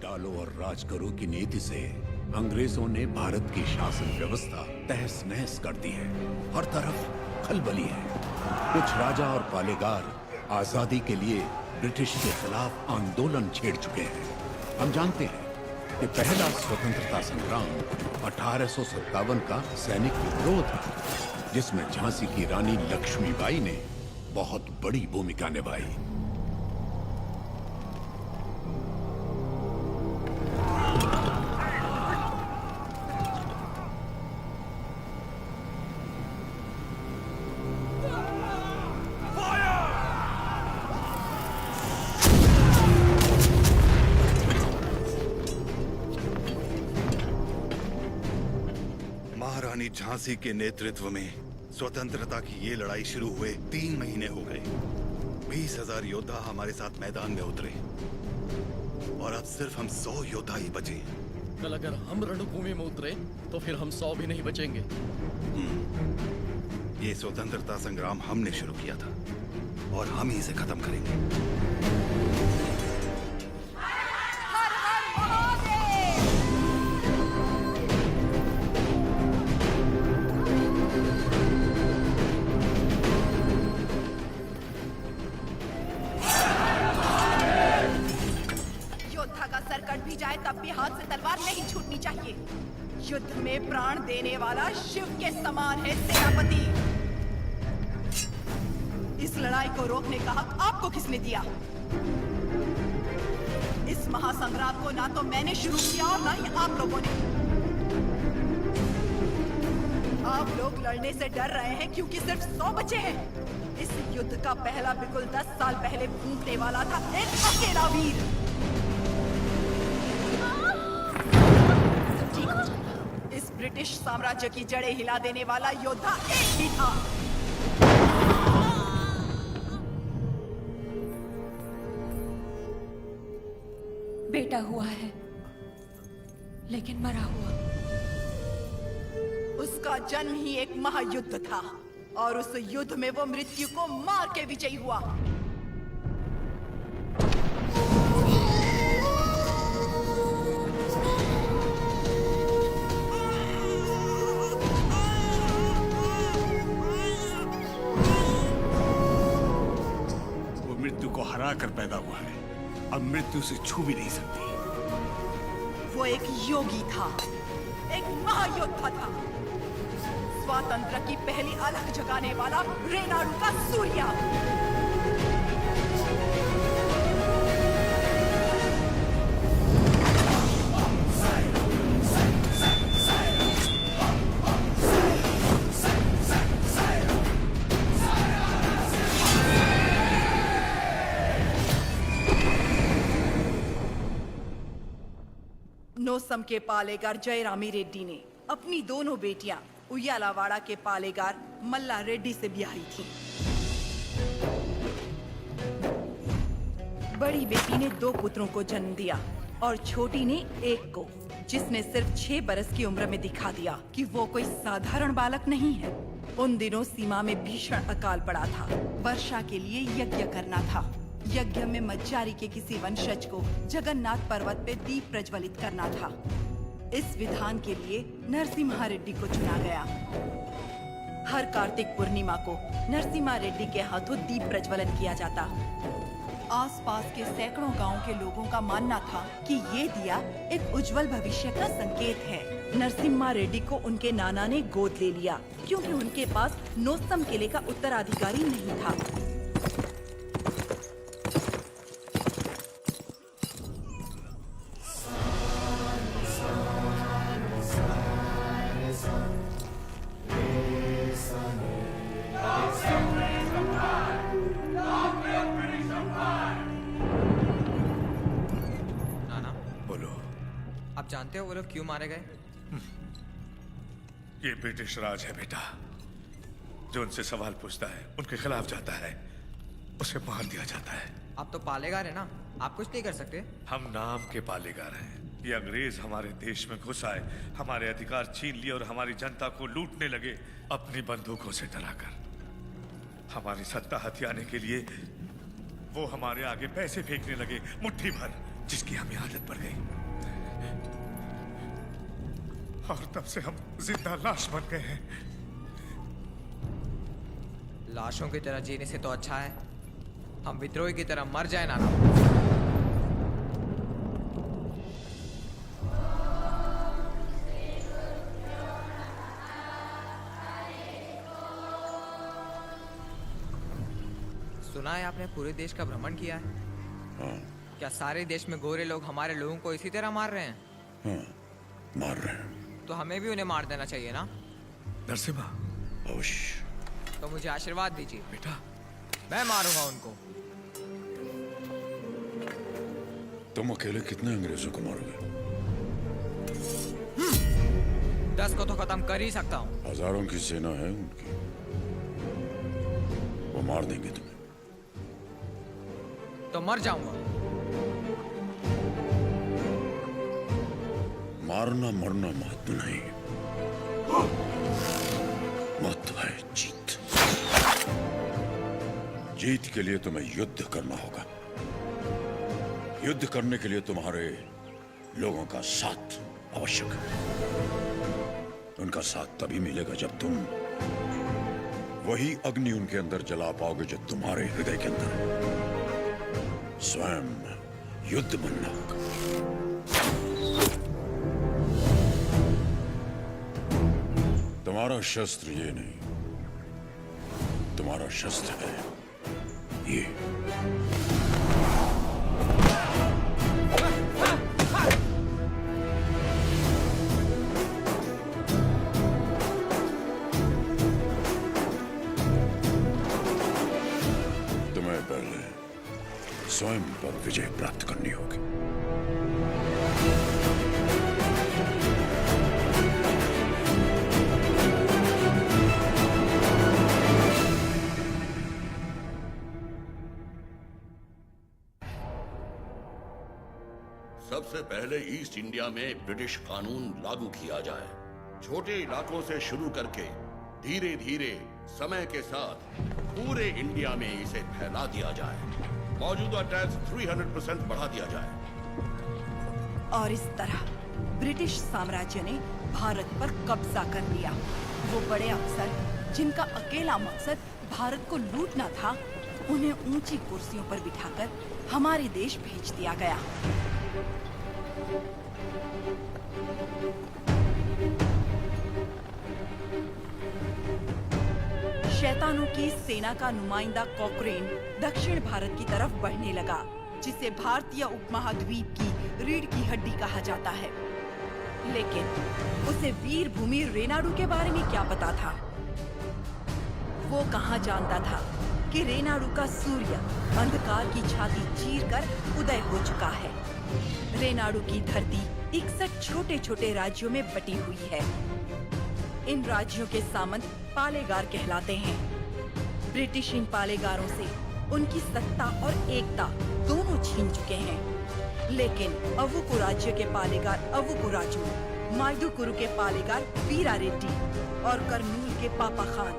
डालो और राज करो की नीति से अंग्रेजों ने भारत की शासन व्यवस्था तहस नहस कर दी है। हर तरफ खलबली है। कुछ राजा और पालेगार आजादी के लिए ब्रिटिश के खिलाफ आंदोलन छेड़ चुके हैं। हम जानते हैं कि पहला स्वतंत्रता संग्राम 1857 का सैनिक विद्रोह था, जिसमें झांसी की रानी लक्ष्मीबाई ने बहुत बड़ी भूमिका निभाई। महारानी झांसी के नेतृत्व में स्वतंत्रता की ये लड़ाई शुरू हुए 3 महीने हो गए। 20,000 योद्धा हमारे साथ मैदान में उतरे और अब सिर्फ हम 100 योद्धा ही बचे हैं। कल अगर हम रणभूमि में उतरे तो फिर हम 100 भी नहीं बचेंगे। ये स्वतंत्रता संग्राम हमने शुरू किया था और हम ही इसे खत्म करेंगे। भी जाए तब भी हाथ से तलवार नहीं छूटनी चाहिए। युद्ध में प्राण देने वाला शिव के समान है सेनापति। इस लड़ाई को रोकने का हक आपको किसने दिया? इस महासंग्राम को ना तो मैंने शुरू किया और ना ही आप लोगों ने। आप लोग लड़ने से डर रहे हैं क्योंकि सिर्फ 100 बचे हैं। इस युद्ध का पहला बिगुल 10 साल पहले फूंकने वाला था एक अकेला वीर। इस ब्रिटिश साम्राज्य की जड़ें हिला देने वाला योद्धा एक ही था। बेटा हुआ है, लेकिन मरा हुआ। उसका जन्म ही एक महायुद्ध था और उस युद्ध में वो मृत्यु को मार के विजयी हुआ। मृत्यु को हरा कर पैदा हुआ है, अब मृत्यु से छू भी नहीं सकती। वो एक योगी था, एक महायोद्धा था, स्वातंत्र की पहली अलख जगाने वाला रेनाडू का सूर्या। नोसम के पालेगार जयरामी रेड्डी ने अपनी दोनों बेटियां उयालावाड़ा के पालेगार मल्ला रेड्डी से ब्याही थी। बड़ी बेटी ने 2 पुत्रों को जन्म दिया और छोटी ने एक को, जिसने सिर्फ 6 बरस की उम्र में दिखा दिया कि वो कोई साधारण बालक नहीं है। उन दिनों सीमा में भीषण अकाल पड़ा था। वर्षा के लिए यज्ञ करना था। यज्ञ में मज्जारी के किसी वंशज को जगन्नाथ पर्वत पे दीप प्रज्वलित करना था। इस विधान के लिए नरसिम्हा रेड्डी को चुना गया। हर कार्तिक पूर्णिमा को नरसिम्हा रेड्डी के हाथों दीप प्रज्वलन किया जाता। आसपास के सैकड़ों गांवों के लोगों का मानना था कि ये दिया एक उज्जवल भविष्य का संकेत है। नरसिम्हा रेड्डी को उनके नाना ने गोद ले लिया क्योंकि उनके पास नोसम किले का उत्तराधिकारी नहीं था। आप जानते हो वो लोग क्यों मारे गए? ये ब्रिटिश राज है बेटा। जो उनसे सवाल पूछता है, उनके खिलाफ जाता है, उसे मार दिया जाता है। आप तो पालेगार है ना, आप कुछ नहीं कर सकते? हम नाम के पालेगार हैं। ये अंग्रेज हमारे देश में घुस आए, हमारे अधिकार छीन लिए और हमारी जनता को लूटने लगे अपनी बंदूकों से डराकर। हमारी सत्ता हथियाने के लिए वो हमारे आगे पैसे फेंकने लगे, मुट्ठी भर। जिसकी हमें आदत पड़ गई, और तब से हम जिंदा लाश बन गए हैं। लाशों की तरह जीने से तो अच्छा है हम विद्रोही की तरह मर जाए ना। सुना है आपने पूरे देश का भ्रमण किया है? हाँ, क्या सारे देश में गोरे लोग हमारे लोगों को इसी तरह मार रहे हैं? हाँ, मार रहे हैं। तो हमें भी उन्हें मार देना चाहिए ना। नरसिम्हा, अवश्य। तो मुझे आशीर्वाद दीजिए, बेटा। मैं मारूंगा उनको। तुम अकेले कितने अंग्रेजों को मारोगे? 10 को तो खत्म कर ही सकता हूँ। हजारों की सेना है उनकी, वो मार देंगे तुम्हें। तो मर जाऊंगा। मारना मरना महत्व नहीं, महत्व है जीत। जीत के लिए तुम्हें युद्ध करना होगा। युद्ध करने के लिए तुम्हारे लोगों का साथ आवश्यक है। उनका साथ तभी मिलेगा जब तुम वही अग्नि उनके अंदर जला पाओगे जो तुम्हारे हृदय के अंदर। स्वयं युद्ध बनना होगा। तुम्हारा शस्त्र ये नहीं, तुम्हारा शस्त्र है ये। तुम्हें पहले स्वयं पर विजय प्राप्त करनी होगी। सबसे पहले ईस्ट इंडिया में ब्रिटिश कानून लागू किया जाए। छोटे इलाकों से शुरू करके धीरे धीरे समय के साथ पूरे इंडिया में इसे फैला दिया जाए। मौजूदा टैक्स 300% बढ़ा दिया जाए। और इस तरह ब्रिटिश साम्राज्य ने भारत पर कब्जा कर लिया। वो बड़े अफसर जिनका अकेला मकसद भारत को लूटना था, उन्हें ऊंची कुर्सियों पर बिठाकर हमारे देश भेज दिया गया। शैतानों की सेना का नुमाइंदा कॉकरेन दक्षिण भारत की तरफ बढ़ने लगा, जिसे भारतीय उपमहाद्वीप की रीढ़ की हड्डी कहा जाता है। लेकिन उसे वीर भूमि रेनाडू के बारे में क्या पता था? वो कहाँ जानता था कि रेनाडू का सूर्य अंधकार की छाती चीरकर उदय हो चुका है। रेनाडू की धरती 61 छोटे छोटे राज्यों में बटी हुई है। इन राज्यों के सामंत पालेगार कहलाते हैं। ब्रिटिश इन पालेगारों से उनकी सत्ता और एकता दोनों छीन चुके हैं। लेकिन अवुकु राज्य के पालेगार अवुकु राजू, माइदुकुरु के पालेगार वीरा रेड्डी और कर्नूल के पापा खान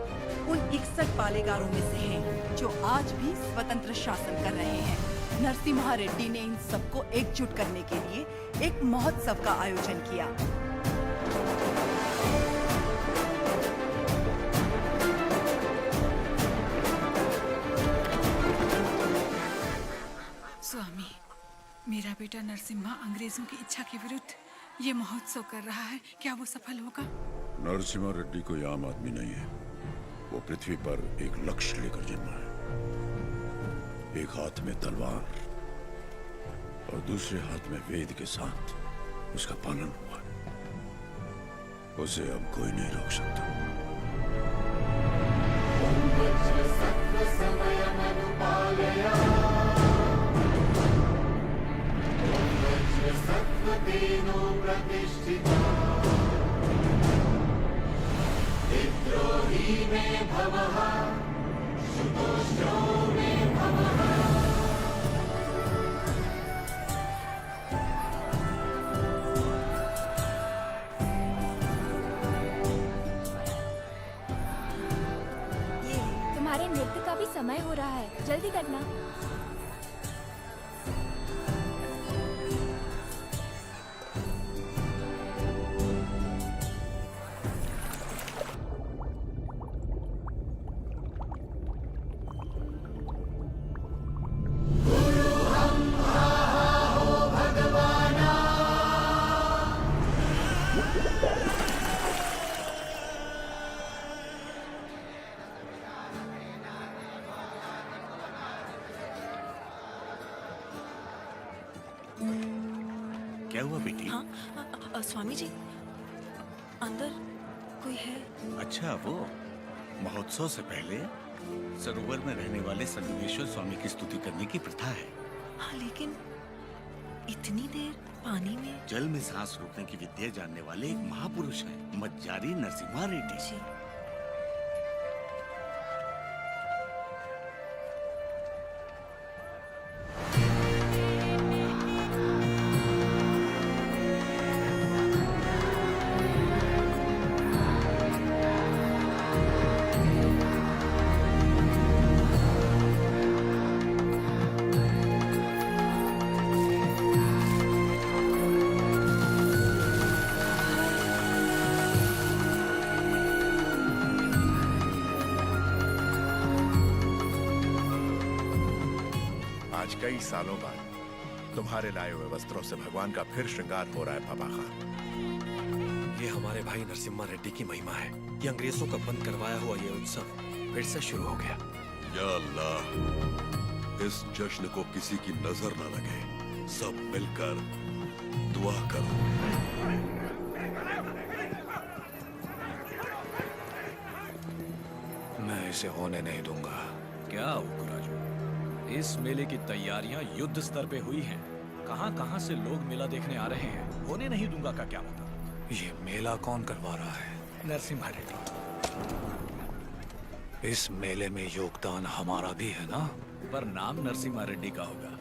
उन 61 पालेगारों में से हैं, जो आज भी स्वतंत्र शासन कर रहे हैं। नरसिम्हा रेड्डी ने इन सबको एकजुट करने के लिए एक महोत्सव का आयोजन किया। स्वामी, मेरा बेटा नरसिम्हा अंग्रेजों की इच्छा के विरुद्ध ये महोत्सव कर रहा है। क्या वो सफल होगा? नरसिम्हा रेड्डी कोई आम आदमी नहीं है। वो पृथ्वी पर एक लक्ष्य लेकर जन्मा है। एक हाथ में तलवार और दूसरे हाथ में वेद के साथ उसका पालन हुआ है। उसे अब कोई नहीं रोक सकता। तुम्हारे नृत्य का भी समय हो रहा है, जल्दी करना। क्या हुआ बेटी? हाँ स्वामी जी, अंदर कोई है? अच्छा, वो महोत्सव से पहले सरोवर में रहने वाले संगमेश्वर स्वामी की स्तुति करने की प्रथा है। हाँ, लेकिन इतनी देर पानी में? जल में सांस रोकने की विद्या जानने वाले एक महापुरुष हैं, मज्जारी नरसिम्हा रेड्डी। जी। आज कई सालों बाद तुम्हारे लाए हुए वस्त्रों से भगवान का फिर श्रृंगार हो रहा है बाबा खान। ये हमारे भाई नरसिम्हा रेड्डी की महिमा है कि अंग्रेजों का बंद करवाया हुआ ये उत्सव फिर से शुरू हो गया। या अल्लाह, इस जश्न को किसी की नजर न लगे। सब मिलकर दुआ करो। मैं इसे होने नहीं दूंगा। क्या उकराजू, इस मेले की तैयारियां युद्ध स्तर पे हुई हैं। कहां-कहां से लोग मेला देखने आ रहे हैं। होने नहीं दूंगा का क्या मतलब? ये मेला कौन करवा रहा है? नरसिम्हा रेड्डी। इस मेले में योगदान हमारा भी है ना? पर नाम नरसिम्हा रेड्डी का होगा।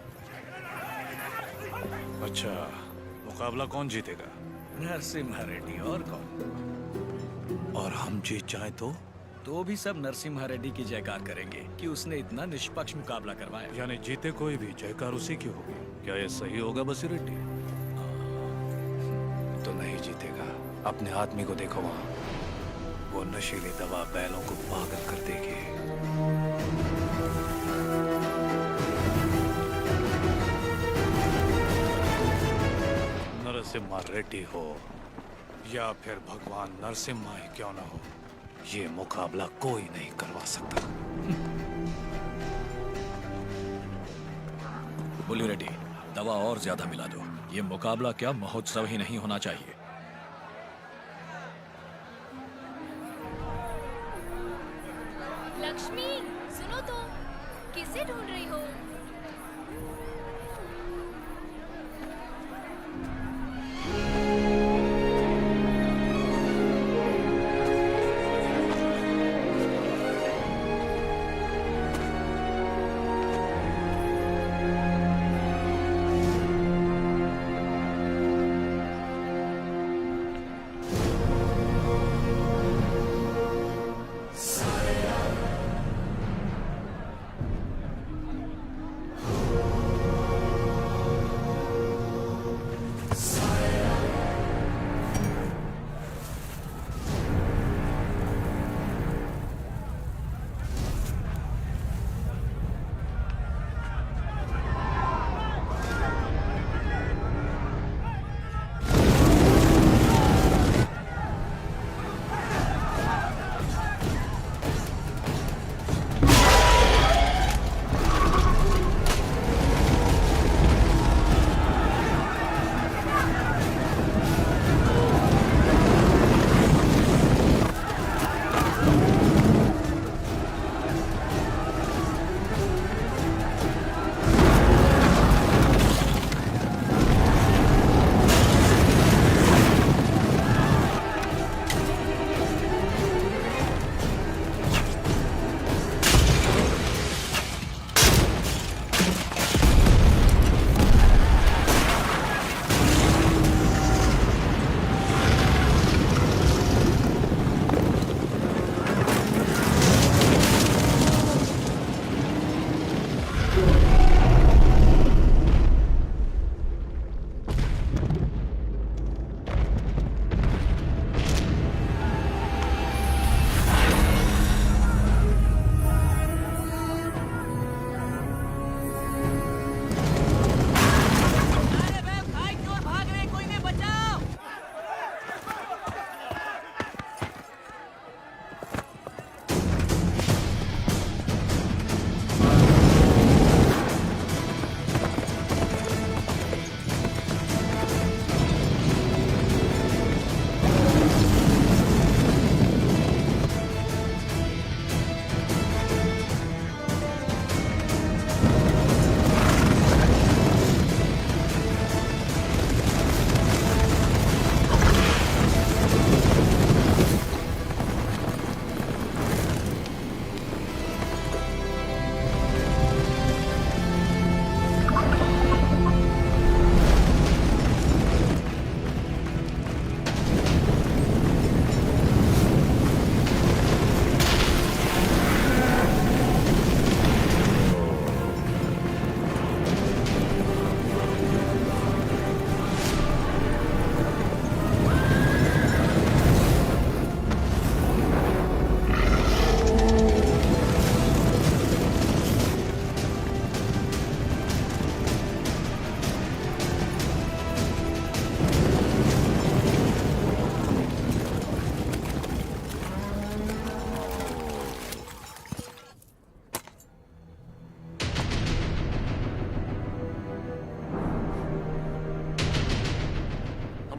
अच्छा, मुकाबला कौन जीतेगा? नरसिम्हा रेड्डी, और कौन? और हम जीत जाए तो भी सब नरसिम्हा रेड्डी की जयकार करेंगे कि उसने इतना निष्पक्ष मुकाबला करवाया। यानी जीते कोई भी, जयकार उसी की होगी। क्या ये सही होगा बसी रेड्डी? तो नहीं जीतेगा। अपने आदमी को देखो वहाँ, वो नशीली दवा बैलों को पागल कर देगी। नरसिम्हा रेड्डी हो या फिर भगवान नरसिम्हा ही क्यों ना हो, ये मुकाबला कोई नहीं करवा सकता। बोली रेड्डी, दवा और ज्यादा मिला दो। ये मुकाबला क्या महोत्सव ही नहीं होना चाहिए। लक्ष्मी, सुनो तो, किसे ढूंढ रही हो?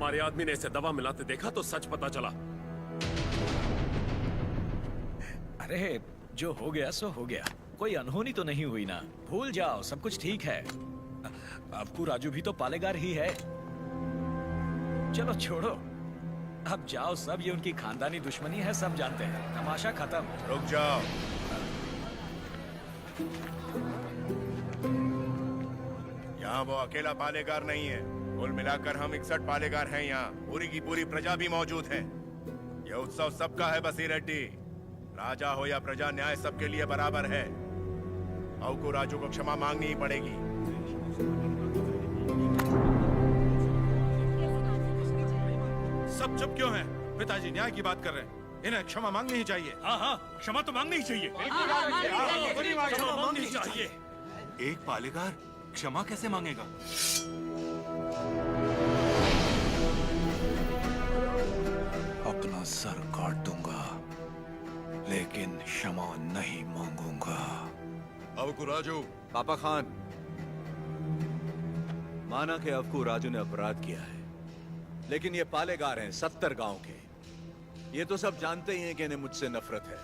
हमारे आदमी ने इसे दवा मिलाते देखा तो सच पता चला। अरे जो हो गया सो हो गया, कोई अनहोनी तो नहीं हुई ना। भूल जाओ, सब कुछ ठीक है। आपको राजू भी तो पालेगार ही है। चलो छोड़ो, अब जाओ सब, ये उनकी खानदानी दुश्मनी है, सब जानते हैं। तमाशा खत्म। रुक जाओ। यहाँ वो अकेला पालेगार नहीं है, कुल मिलाकर हम 61 पालेगार हैं यहाँ। पूरी की पूरी प्रजा भी मौजूद है। यह उत्सव सबका है बसीर रेड्डी। राजा हो या प्रजा, न्याय सबके लिए बराबर है। औ को राजू को क्षमा मांगनी ही पड़ेगी। सब चुप क्यों हैं? पिताजी न्याय की बात कर रहे हैं, इन्हें क्षमा मांगनी ही चाहिए। हाँ हाँ, क्षमा तो मांगनी ही चाहिए। क्षमा मांगनी ही चाहिए। एक पालेगार क्षमा कैसे मांगेगा? अपना सर काट दूंगा, लेकिन क्षमा नहीं मांगूंगा। अवकु राजू। पापा खान, माना कि अवकु राजू ने अपराध किया है, लेकिन ये पालेगार हैं 70 गांव के। ये तो सब जानते ही हैं कि इन्हें मुझसे नफरत है,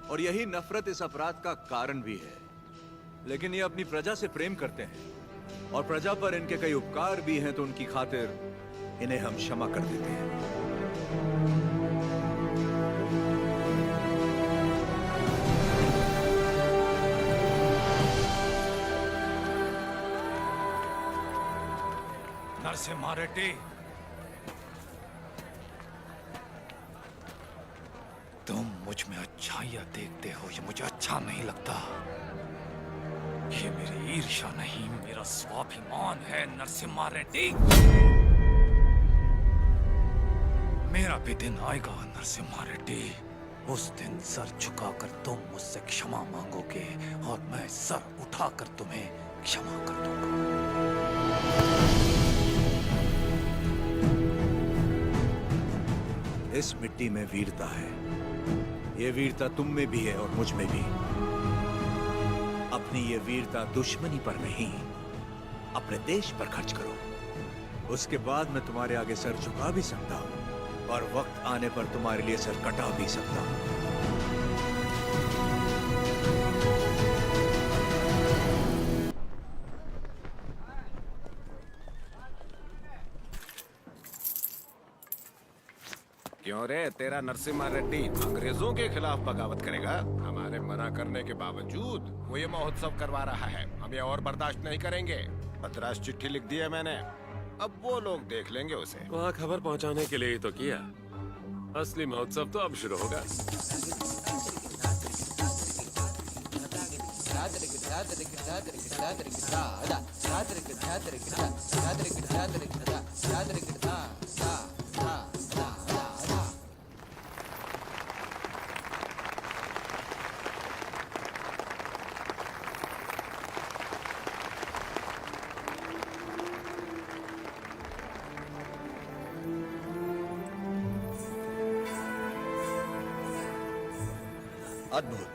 और यही नफरत इस अपराध का कारण भी है। लेकिन ये अपनी प्रजा से प्रेम करते हैं, और प्रजा पर इनके कई उपकार भी हैं, तो उनकी खातिर इन्हें हम क्षमा कर देते हैं। नरसिम्हा रेड्डी, तुम मुझ में अच्छाइयां देखते हो, ये मुझे अच्छा नहीं लगता। ये मेरी ईर्ष्या नहीं, मेरा स्वाभिमान है नरसिम्हा रेड्डी। मेरा भी दिन आएगा नरसिम्हा रेड्डी। उस दिन सर झुकाकर तुम मुझसे क्षमा मांगोगे, और मैं सर उठाकर तुम्हें क्षमा कर दूंगा। इस मिट्टी में वीरता है। ये वीरता तुम में भी है और मुझ में भी। अपनी ये वीरता दुश्मनी पर नहीं, अपने देश पर खर्च करो। उसके बाद मैं तुम्हारे आगे सर झुका भी सकता हूं, और वक्त आने पर तुम्हारे लिए सर कटा भी सकता हूं। क्यों रे, तेरा नरसिम्हा रेड्डी अंग्रेजों के खिलाफ बगावत करेगा? हमारे मना करने के बावजूद वो ये महोत्सव करवा रहा है। हम ये और बर्दाश्त नहीं करेंगे। पत्रास चिट्ठी लिख दी है मैंने, अब वो लोग देख लेंगे उसे। वहाँ खबर पहुँचाने के लिए ही तो किया। असली महोत्सव तो अब शुरू होगा। अद्भुत।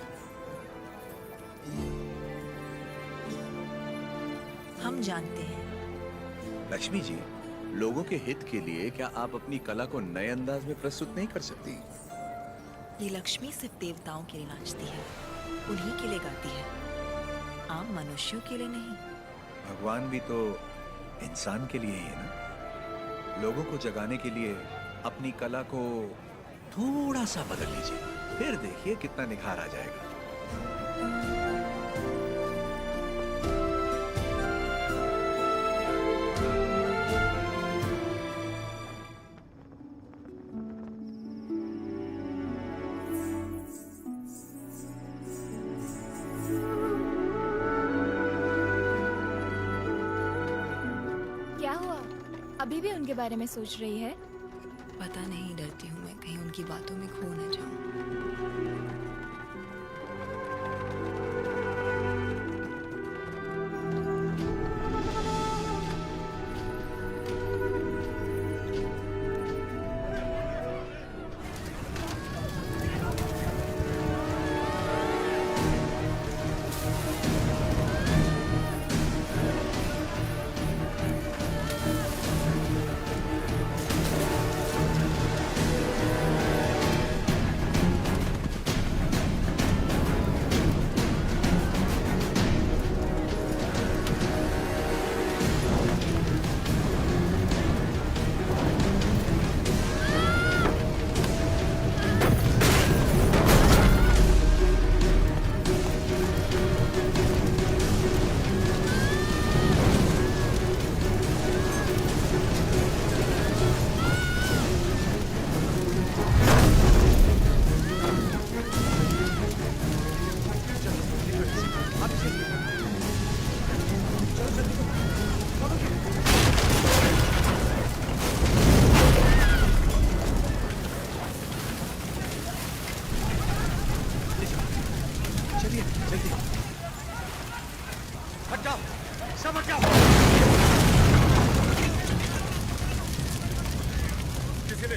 हम जानते हैं। लक्ष्मी जी, लोगों के हित के लिए क्या आप अपनी कला को नए अंदाज में प्रस्तुत नहीं कर सकती? ये लक्ष्मी सिर्फ देवताओं के लिए नाचती है, उन्हीं के लिए गाती है, आम मनुष्यों के लिए नहीं। भगवान भी तो इंसान के लिए ही है ना। लोगों को जगाने के लिए अपनी कला को थोड़ा सा बदल लीजिए, फिर देखिए कितना निखार आ जाएगा। क्या हुआ? अभी भी उनके बारे में सोच रही है? पता नहीं, डरती हूँ मैं कहीं उनकी बातों में खो न जाऊं।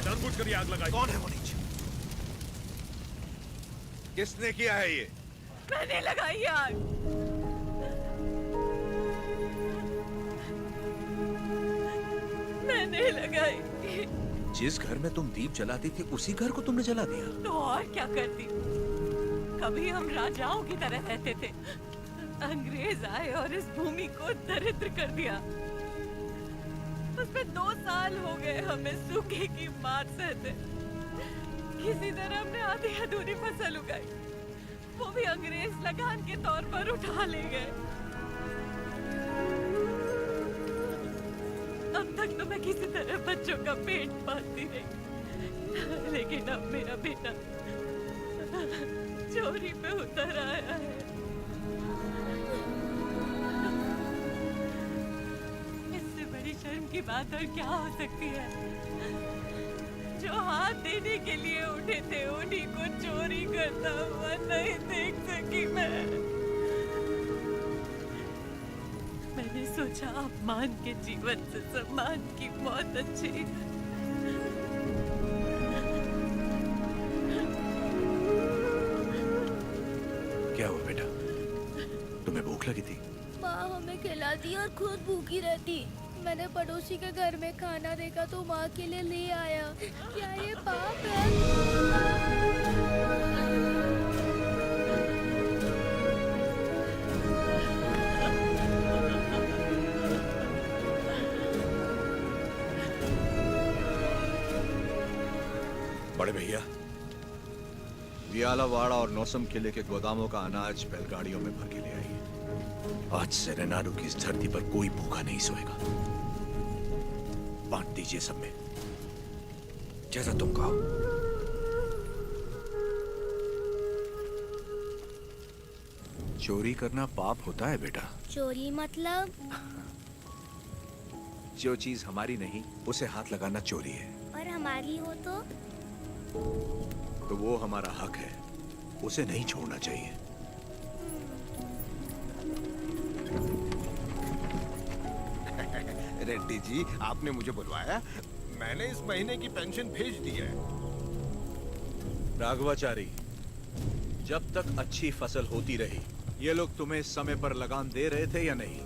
जानबूझकर ये आग लगाई। कौन है वो नीच? किसने किया है ये? मैंने लगाई आग। मैंने लगाई। जिस घर में तुम दीप जलाती थी उसी घर को तुमने जला दिया? तो और क्या करती? कभी हम राजाओं की तरह रहते थे, अंग्रेज आए और इस भूमि को दरिद्र कर दिया। उसमें 2 साल हो गए हमें सूखे की मार सहते। किसी तरह हमने आधी अधूरी फसल उगाई, वो भी अंग्रेज लगान के तौर पर उठा ले गए। अब तक तो मैं किसी तरह बच्चों का पेट पालती रही, लेकिन अब मेरा बेटा चोरी पे उतर आया है। इससे बड़ी शर्म की बात और क्या हो सकती है? जो हाथ देने के लिए उठे थे उन्हीं को चोरी करता हुआ नहीं देख सकी मैंने सोचा अपमान के जीवन से सम्मान की मौत अच्छी है। क्या हुआ बेटा? तुम्हें भूख लगी थी? माँ हमें खिलाती और खुद भूखी रहती। मैंने पड़ोसी के घर में खाना देखा तो माँ के लिए ले आया। क्या ये पाप है? बड़े भैया, वियालावाड़ा और नौसम किले के गोदामों का अनाज बैलगाड़ियों में भर के ले आइए। आज से रेनाडू की इस धरती पर कोई भूखा नहीं सोएगा। बांट दीजिए सब में, जैसा तुम कहो। चोरी करना पाप होता है बेटा। चोरी मतलब? जो चीज हमारी नहीं उसे हाथ लगाना चोरी है। और हमारी हो तो वो हमारा हक है, उसे नहीं छोड़ना चाहिए। रेड्डी जी, आपने मुझे बुलवाया? मैंने इस महीने की पेंशन भेज दी है। राघवाचारी, जब तक अच्छी फसल होती रही, ये लोग तुम्हें समय पर लगान दे रहे थे या नहीं?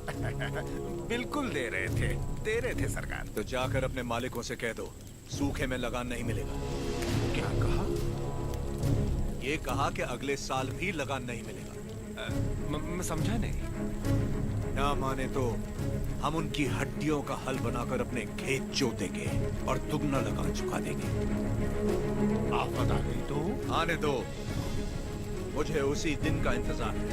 बिल्कुल दे रहे थे सरकार। तो जाकर अपने मालिकों से कह दो, सूखे में लगान नहीं मिलेगा। क्या कहा? ये कहा कि अगले साल भी लगान नहीं मिलेगा। मैं समझा नहीं। ना माने तो हम उनकी हड्डियों का हल बनाकर अपने खेत जोतेंगे और दुगना लगान चुका देंगे। आफत आ गई तो? आने दो, मुझे उसी दिन का इंतजार है।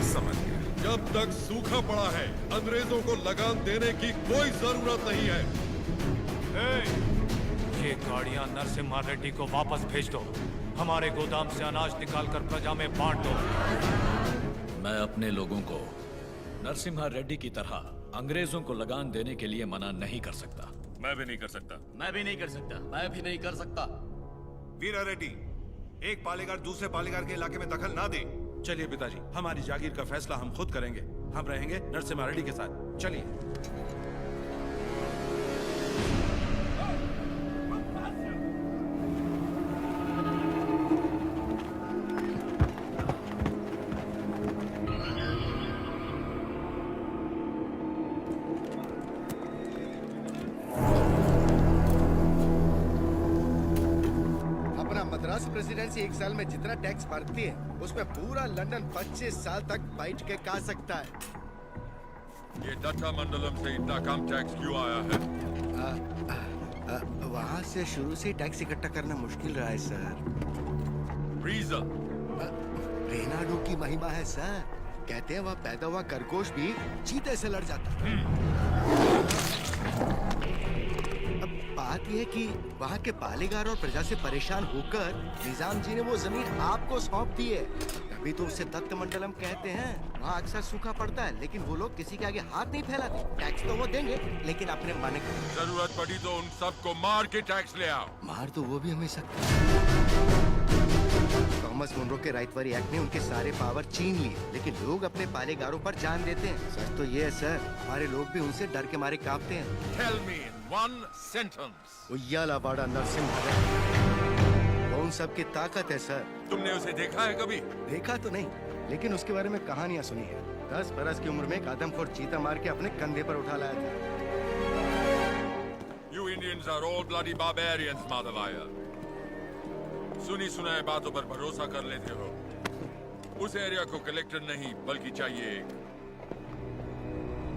समझ गया। जब तक सूखा पड़ा है, अंग्रेजों को लगान देने की कोई जरूरत नहीं है। ये गाड़ियां नरसिम्हा रेड्डी को वापस भेज दो। हमारे गोदाम से अनाज निकालकर प्रजा में बांट दो। मैं अपने लोगों को नरसिम्हा रेड्डी की तरह अंग्रेजों को लगान देने के लिए मना नहीं कर सकता। मैं भी नहीं कर सकता। मैं भी नहीं कर सकता। मैं भी नहीं कर सकता। वीरा रेड्डी, एक पालेगार दूसरे पालेगार के इलाके में दखल ना दे। चलिए पिताजी, हमारी जागीर का फैसला हम खुद करेंगे। हम रहेंगे नरसिम्हा रेड्डी के साथ। चलिए। प्रेसिडेंसी एक साल में जितना टैक्स भरती है उसमें पूरा लंदन 25 साल तक बैठ के खा सकता है। ये दत्ता मंडलम से इतना कम टैक्स क्यों आया है? वहाँ से शुरू से टैक्स इकट्ठा करना मुश्किल रहा है सर। रीजन? रेनाडू की महिमा है सर। कहते हैं वह पैदा हुआ खरगोश भी चीते से लड़ जाता है। बात यह है कि वहाँ के पालेगार और प्रजा से परेशान होकर निजाम जी ने वो जमीन आपको सौंप दी है। तभी तो उसे दत्त मंडलम कहते हैं। वहाँ अक्सर सूखा पड़ता है लेकिन वो लोग किसी के आगे हाथ नहीं फैलाते। टैक्स तो वो देंगे लेकिन अपने मन का। जरूरत पड़ी तो उन सबको मार के टैक्स ले आओ। मार तो वो भी हमें सकते। थॉमस मुनरो के राइटवरी एक्ट ने उनके सारे पावर छीन लिए, लेकिन लोग अपने पालेगारों पर जान देते हैं। सच तो ये है सर, हमारे लोग भी उनसे डर के मारे कांपते हैं। Tell me in one sentence. उయ్యాలవాడ Narasimha, वो उन सब की ताकत है सर। तुमने उसे देखा है कभी? देखा तो नहीं, लेकिन उसके बारे में कहानियां सुनी है। 10 बरस की उम्र में एक आदमखोर चीता मार के अपने कंधे पर उठा लाया था। You Indians are all bloody barbarians, Madhavaya. सुनी सुनाए बातों पर भरोसा कर लेते हो। उस एरिया को कलेक्टर नहीं बल्कि चाहिए एक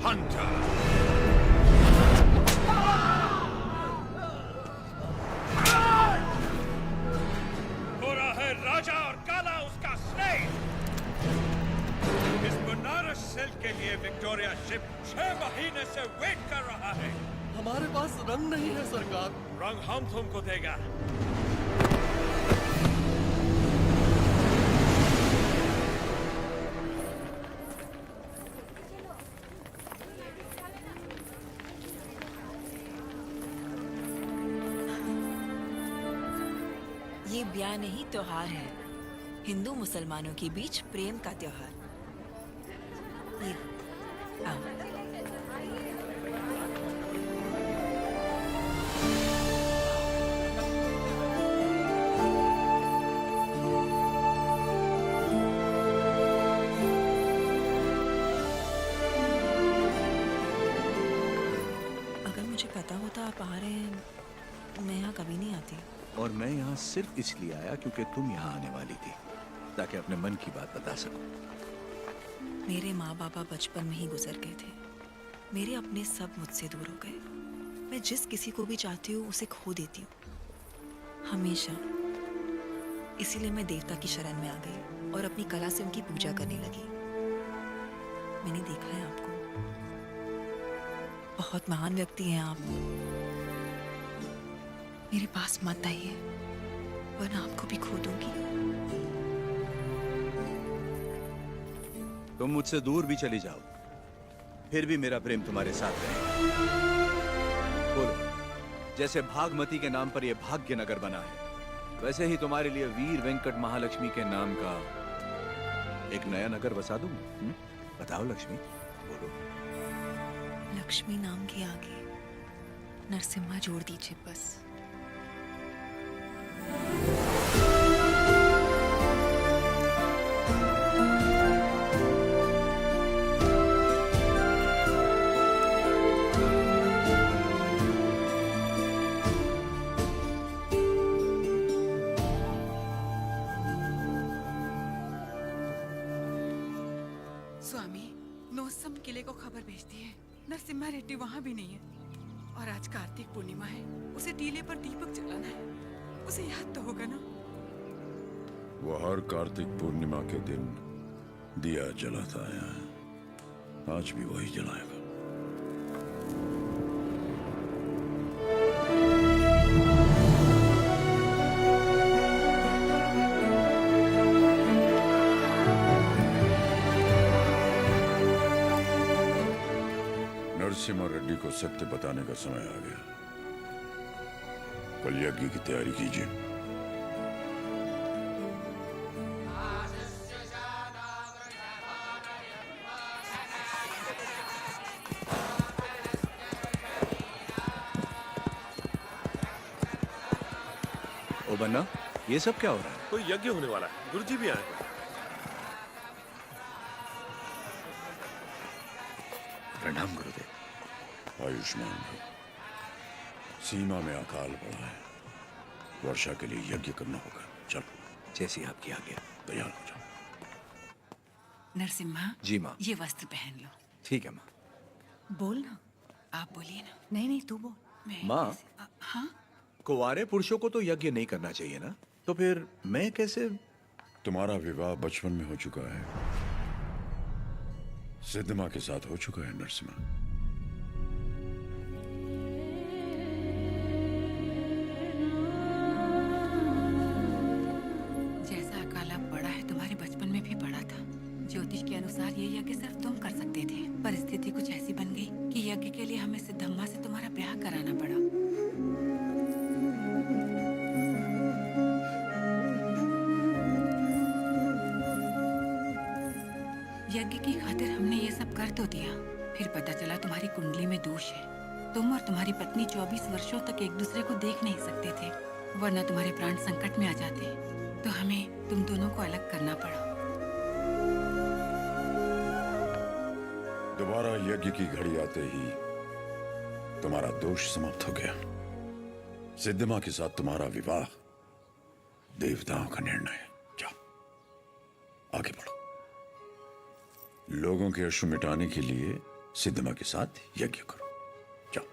हंटर। गोरा है राजा और काला उसका स्लेव। इस बनारस सेल के लिए विक्टोरिया शिप 6 महीने से वेट कर रहा है। हमारे पास रंग नहीं है सरकार। रंग हम तुमको देगा। ये ब्याह नहीं त्योहार है, हिंदू मुसलमानों के बीच प्रेम का त्योहार। ये आओ। अगर मुझे पता होता आप आ रहे हैं, मैं यहाँ कभी नहीं आती। और मैं यहाँ सिर्फ इसलिए आया क्योंकि तुम यहाँ आने वाली थी, ताकि अपने मन की बात बता सकूं। मेरे माँ बाबा बचपन में ही गुजर गए थे। मेरे अपने सब मुझसे दूर हो गए। मैं जिस किसी को भी चाहती हूँ उसे खो देती हूँ, हमेशा। इसीलिए मैं देवता की शरण में आ गई और अपनी कला से उनकी पूजा करने लगी। मैंने देखा है आपको, बहुत महान व्यक्ति हैं आप। मेरे पास मत आइए, वरना आपको भी खो दूंगी। तुम मुझसे दूर भी चली जाओ, फिर भी मेरा प्रेम तुम्हारे साथ रहेगा। बोलो, जैसे भागमती के नाम पर यह भाग्य नगर बना है, वैसे ही तुम्हारे लिए वीर वेंकट महालक्ष्मी के नाम का एक नया नगर बसा दूं। बताओ लक्ष्मी, बोलो। लक्ष्मी नाम के आगे नरसिम्हा जोड़ दीजिए बस। स्वामी, नोसम किले को खबर भेजती है, नरसिम्हा रेड्डी वहाँ भी नहीं है। और आज कार्तिक पूर्णिमा है, उसे टीले पर दीपक जलाना है। उसे याद तो होगा ना? वो हर कार्तिक पूर्णिमा के दिन दिया जलाता है, आज भी वही जलाएगा। नरसिम्हा रेड्डी को सत्य बताने का समय आ गया। कल यज्ञ की तैयारी कीजिए। ओ बन्ना, ये सब क्या हो रहा है? कोई यज्ञ होने वाला है, गुरुजी भी आए। प्रणाम गुरुदेव। आयुष्मान भव। सीमा में अकाल पड़ा है, वर्षा के लिए यज्ञ करना होगा। चलो, जैसी आपकी आज्ञा। तैयार हो जाओ। नरसिम्हा जी माँ। ये वस्त्र पहन लो। ठीक है माँ। बोल ना। आप बोलिए ना। नहीं, तू बोल। माँ, हाँ? कुंवारे पुरुषों को तो यज्ञ नहीं करना चाहिए ना, तो फिर मैं कैसे? तुम्हारा विवाह बचपन में हो चुका है, सिद्धमा के साथ हो चुका है नरसिम्हा। जैसा अकाल अब पड़ा है, तुम्हारे बचपन में भी पड़ा था। ज्योतिष के अनुसार ये यज्ञ सिर्फ तुम कर सकते थे। परिस्थिति कुछ ऐसी बन गई कि यज्ञ के लिए हमें सिद्धम्मा से तुम्हारा ब्याह कराना पड़ा। आखिर हमने ये सब कर तो दिया, फिर पता चला तुम्हारी कुंडली में दोष है। तुम और तुम्हारी पत्नी 24 वर्षों तक एक दूसरे को देख नहीं सकते थे, वरना तुम्हारे प्राण संकट में आ जाते। तो हमें तुम दोनों को अलग करना पड़ा। दोबारा यज्ञ की घड़ी आते ही तुम्हारा दोष समाप्त हो गया। सिद्धिमा के साथ तुम्हारा विवाह देवताओं का निर्णय है। जाओ आगे बढ़ो। लोगों के अश्रु मिटाने के लिए सिद्धिमा के साथ यज्ञ करो। जाओ।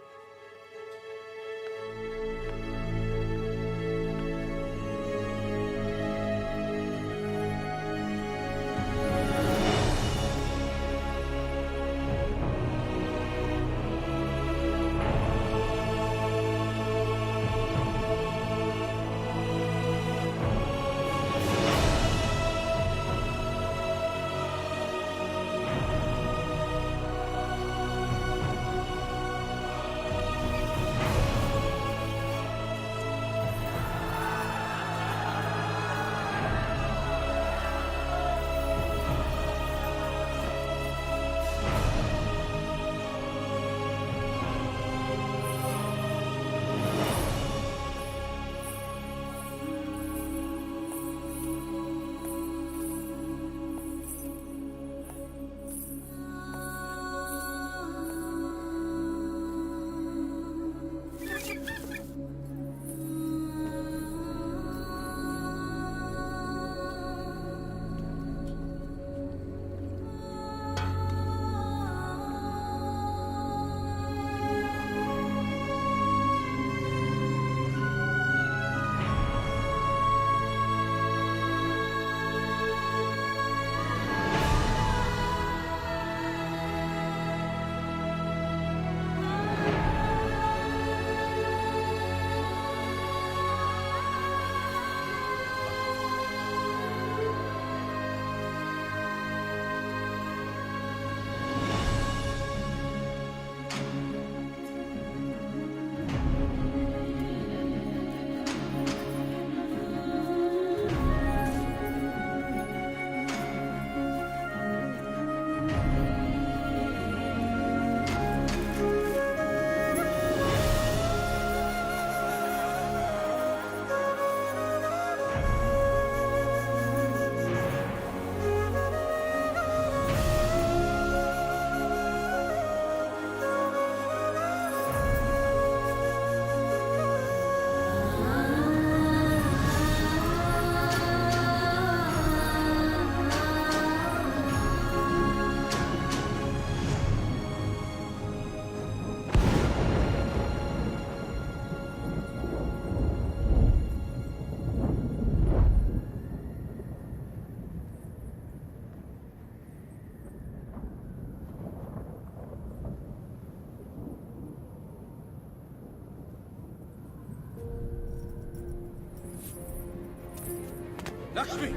लक्ष्मी,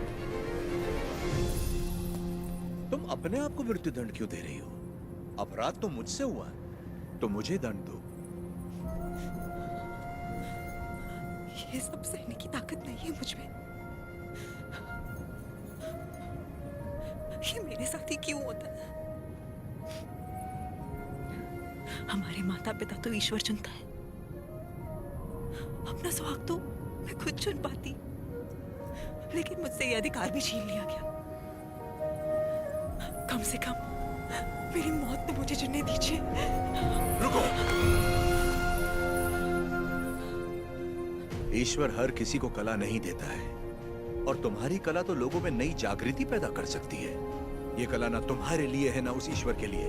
तुम अपने आप को मृत्यु दंड क्यों दे रही हो? अपराध तो मुझसे हुआ, तो मुझे दंड दो। ये सब सहने की ताकत नहीं है मुझ में। ये मेरे साथ ही क्यों होता है? हमारे माता पिता तो ईश्वर चुनता है, अपना सुहाग तो मैं खुद चुन पाती, लेकिन मुझसे ये अधिकार भी छीन लिया गया। कम से कम मेरी मौत तो मुझे चुनने दीजिए। रुको। ईश्वर हर किसी को कला नहीं देता है, और तुम्हारी कला तो लोगों में नई जागृति पैदा कर सकती है। ये कला ना तुम्हारे लिए है ना उस ईश्वर के लिए,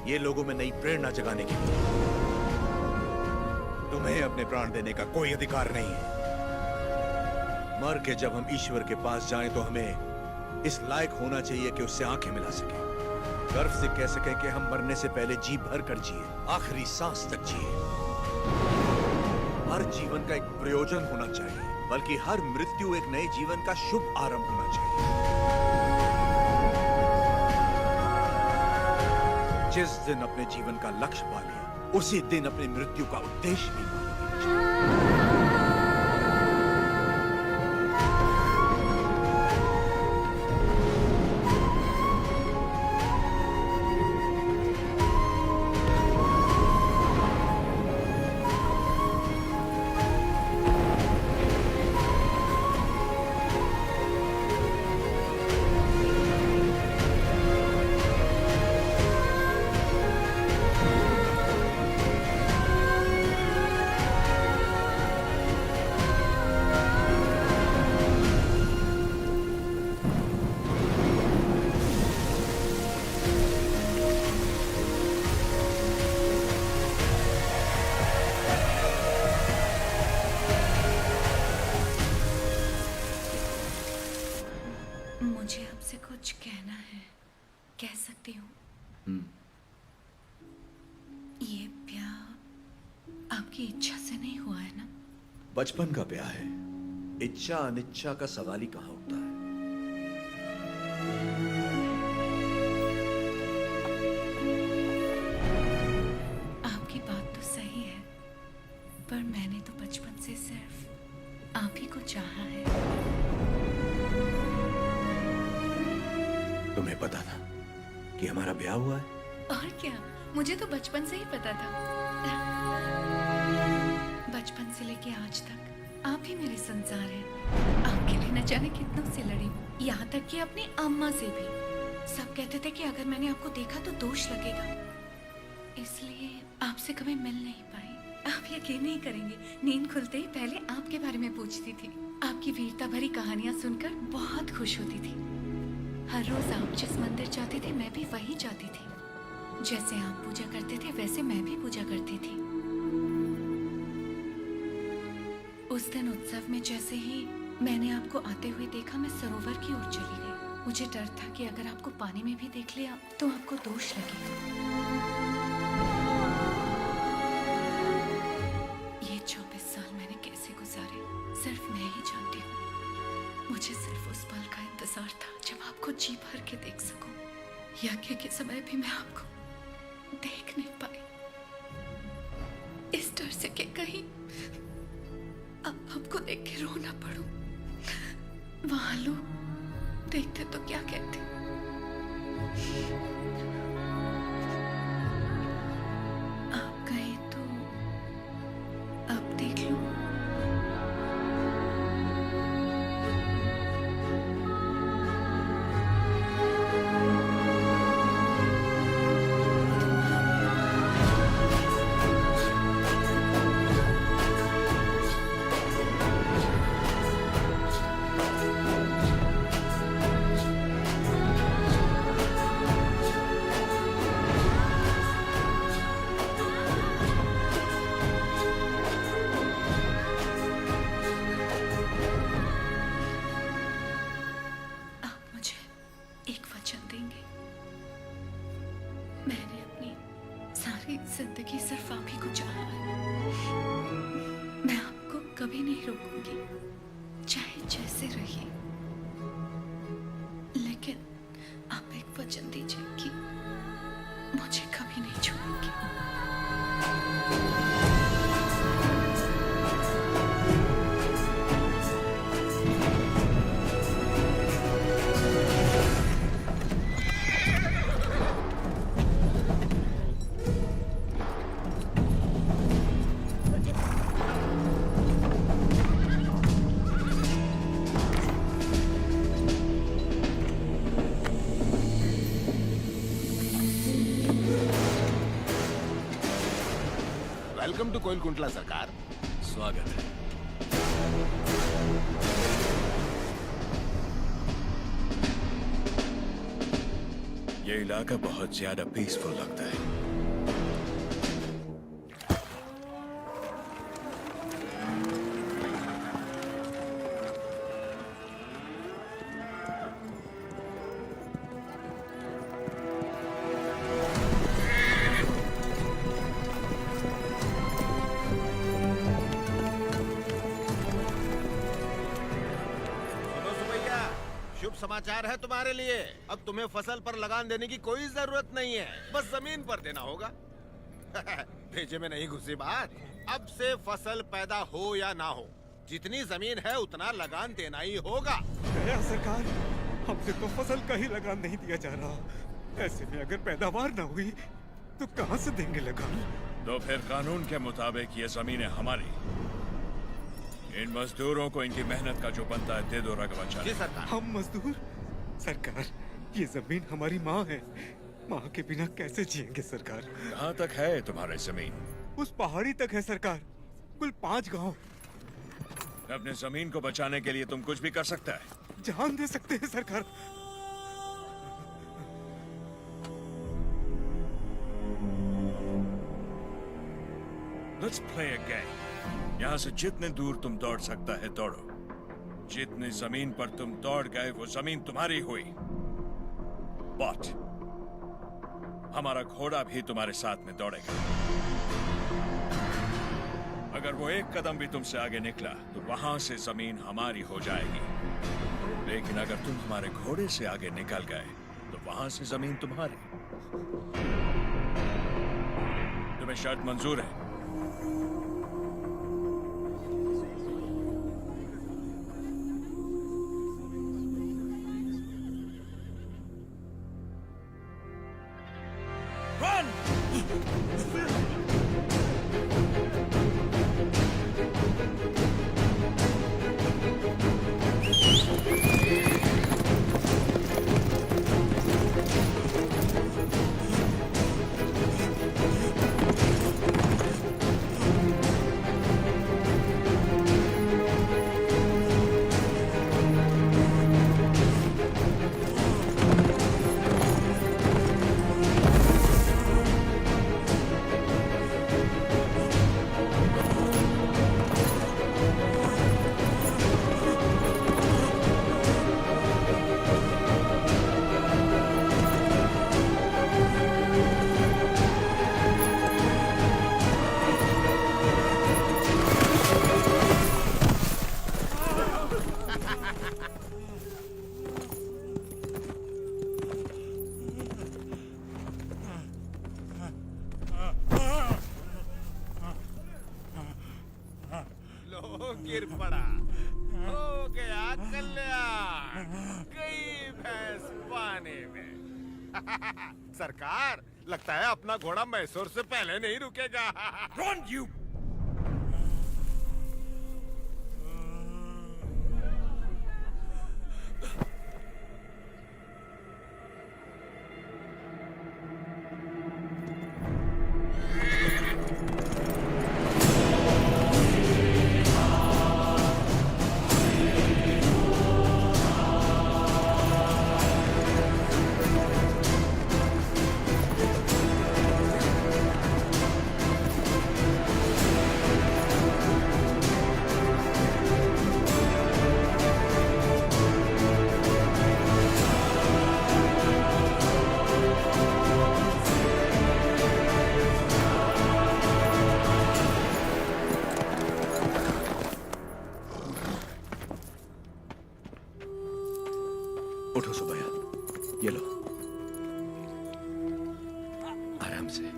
ये लोगों में नई प्रेरणा जगाने के लिए। तुम्हें अपने प्राण देने का कोई अधिकार नहीं है। मर के जब हम ईश्वर के पास जाएं तो हमें इस लायक होना चाहिए कि उससे आंखें मिला सके, गर्व से कह सके कि हम मरने से पहले जी भर कर जिए, आखिरी सांस तक जिए। हर जीवन का एक प्रयोजन होना चाहिए, बल्कि हर मृत्यु एक नए जीवन का शुभ आरंभ होना चाहिए। जिस दिन अपने जीवन का लक्ष्य पा लिया, उसी दिन अपनी मृत्यु का उद्देश्य भी पा लिया। कुछ कहना है, कह सकती हूँ। ये ब्याह आपकी इच्छा से नहीं हुआ है ना? बचपन का ब्याह है, इच्छा अनिच्छा का सवाल ही कहाँ उठता है। आपकी बात तो सही है, पर मैंने तो बचपन से सिर्फ आप ही को चाहा है। तुम्हें पता था कि हमारा ब्याह हुआ है? और क्या, मुझे तो बचपन से ही पता था। बचपन से लेके आज तक आप ही मेरे संसार हैं। आपके लिए न जाने कितनों से लड़ी, यहाँ तक कि अपनी अम्मा से भी। सब कहते थे कि अगर मैंने आपको देखा तो दोष लगेगा, इसलिए आपसे कभी मिल नहीं पाई। आप यकीन नहीं करेंगे, नींद खुलते ही पहले आपके बारे में पूछती थी। आपकी वीरता भरी कहानियां सुनकर बहुत खुश होती थी। हर रोज आप जिस मंदिर जाते थे मैं भी वही जाती थी। जैसे आप पूजा करते थे वैसे मैं भी पूजा करती थी। उस दिन उत्सव में जैसे ही मैंने आपको आते हुए देखा, मैं सरोवर की ओर चली गई। मुझे डर था कि अगर आपको पानी में भी देख लिया तो आपको दोष लगेगा। ये 24 साल मैंने कैसे गुजारे सिर्फ मैं ही जानती हूँ। मुझे सिर्फ उस पल का इंतजार था जब आपको जी भर के देख सकूं। यज्ञ के समय भी मैं आपको देख नहीं पाई, इस डर से कि कहीं अब आपको देख के रो ना पड़ूं। वहां लोग देखते तो क्या कहते। आप कहे तो अब देख लो। जिंदगी सिर्फ आप ही को चाहा है। मैं आपको कभी नहीं रोकूंगी, चाहे जैसे रहिए, लेकिन आप एक वचन दीजिए कि मुझे कभी नहीं छोड़ेंगे। वेलकम टू कोइलकुंटला सरकार। स्वागत है। ये इलाका बहुत ज्यादा पीसफुल लगता है। समाचार है तुम्हारे लिए। अब तुम्हें फसल पर लगान देने की कोई जरूरत नहीं है, बस जमीन पर देना होगा। भेजे में नहीं घुसी बात। अब से फसल पैदा हो या ना हो, जितनी जमीन है उतना लगान देना ही होगा। सरकार, हमसे तो फसल का ही लगान नहीं दिया जा रहा। ऐसे में अगर पैदावार ना हुई तो कहां से देंगे लगान? तो फिर कानून के मुताबिक ये जमीनें हमारी। इन मजदूरों को इनकी मेहनत का जो बनता है दे दो रघुवंशी। हम मजदूर? सरकार, ये जमीन हमारी माँ है। माँ के बिना कैसे जिएंगे सरकार? कहाँ तक है तुम्हारी जमीन? उस पहाड़ी तक है सरकार, कुल 5 गांव। अपने जमीन को बचाने के लिए तुम कुछ भी कर सकता है। जान दे सकते हैं सरकार। Let's play a game. यहाँ से जितने दूर तुम दौड़ सकता है दौड़ो। जितनी जमीन पर तुम दौड़ गए वो जमीन तुम्हारी हुई। बट हमारा घोड़ा भी तुम्हारे साथ में दौड़ेगा। अगर वो एक कदम भी तुमसे आगे निकला तो वहां से जमीन हमारी हो जाएगी। लेकिन अगर तुम हमारे घोड़े से आगे निकल गए तो वहां से जमीन तुम्हारी। तुम्हें शर्त मंजूर है? गिर पड़ा, हो गया कल्याण, गई भैंस पानी में। सरकार, लगता है अपना घोड़ा मैसूर से पहले नहीं रुकेगा। Run, you! उठो सुबैया, ये लो। आराम से लो।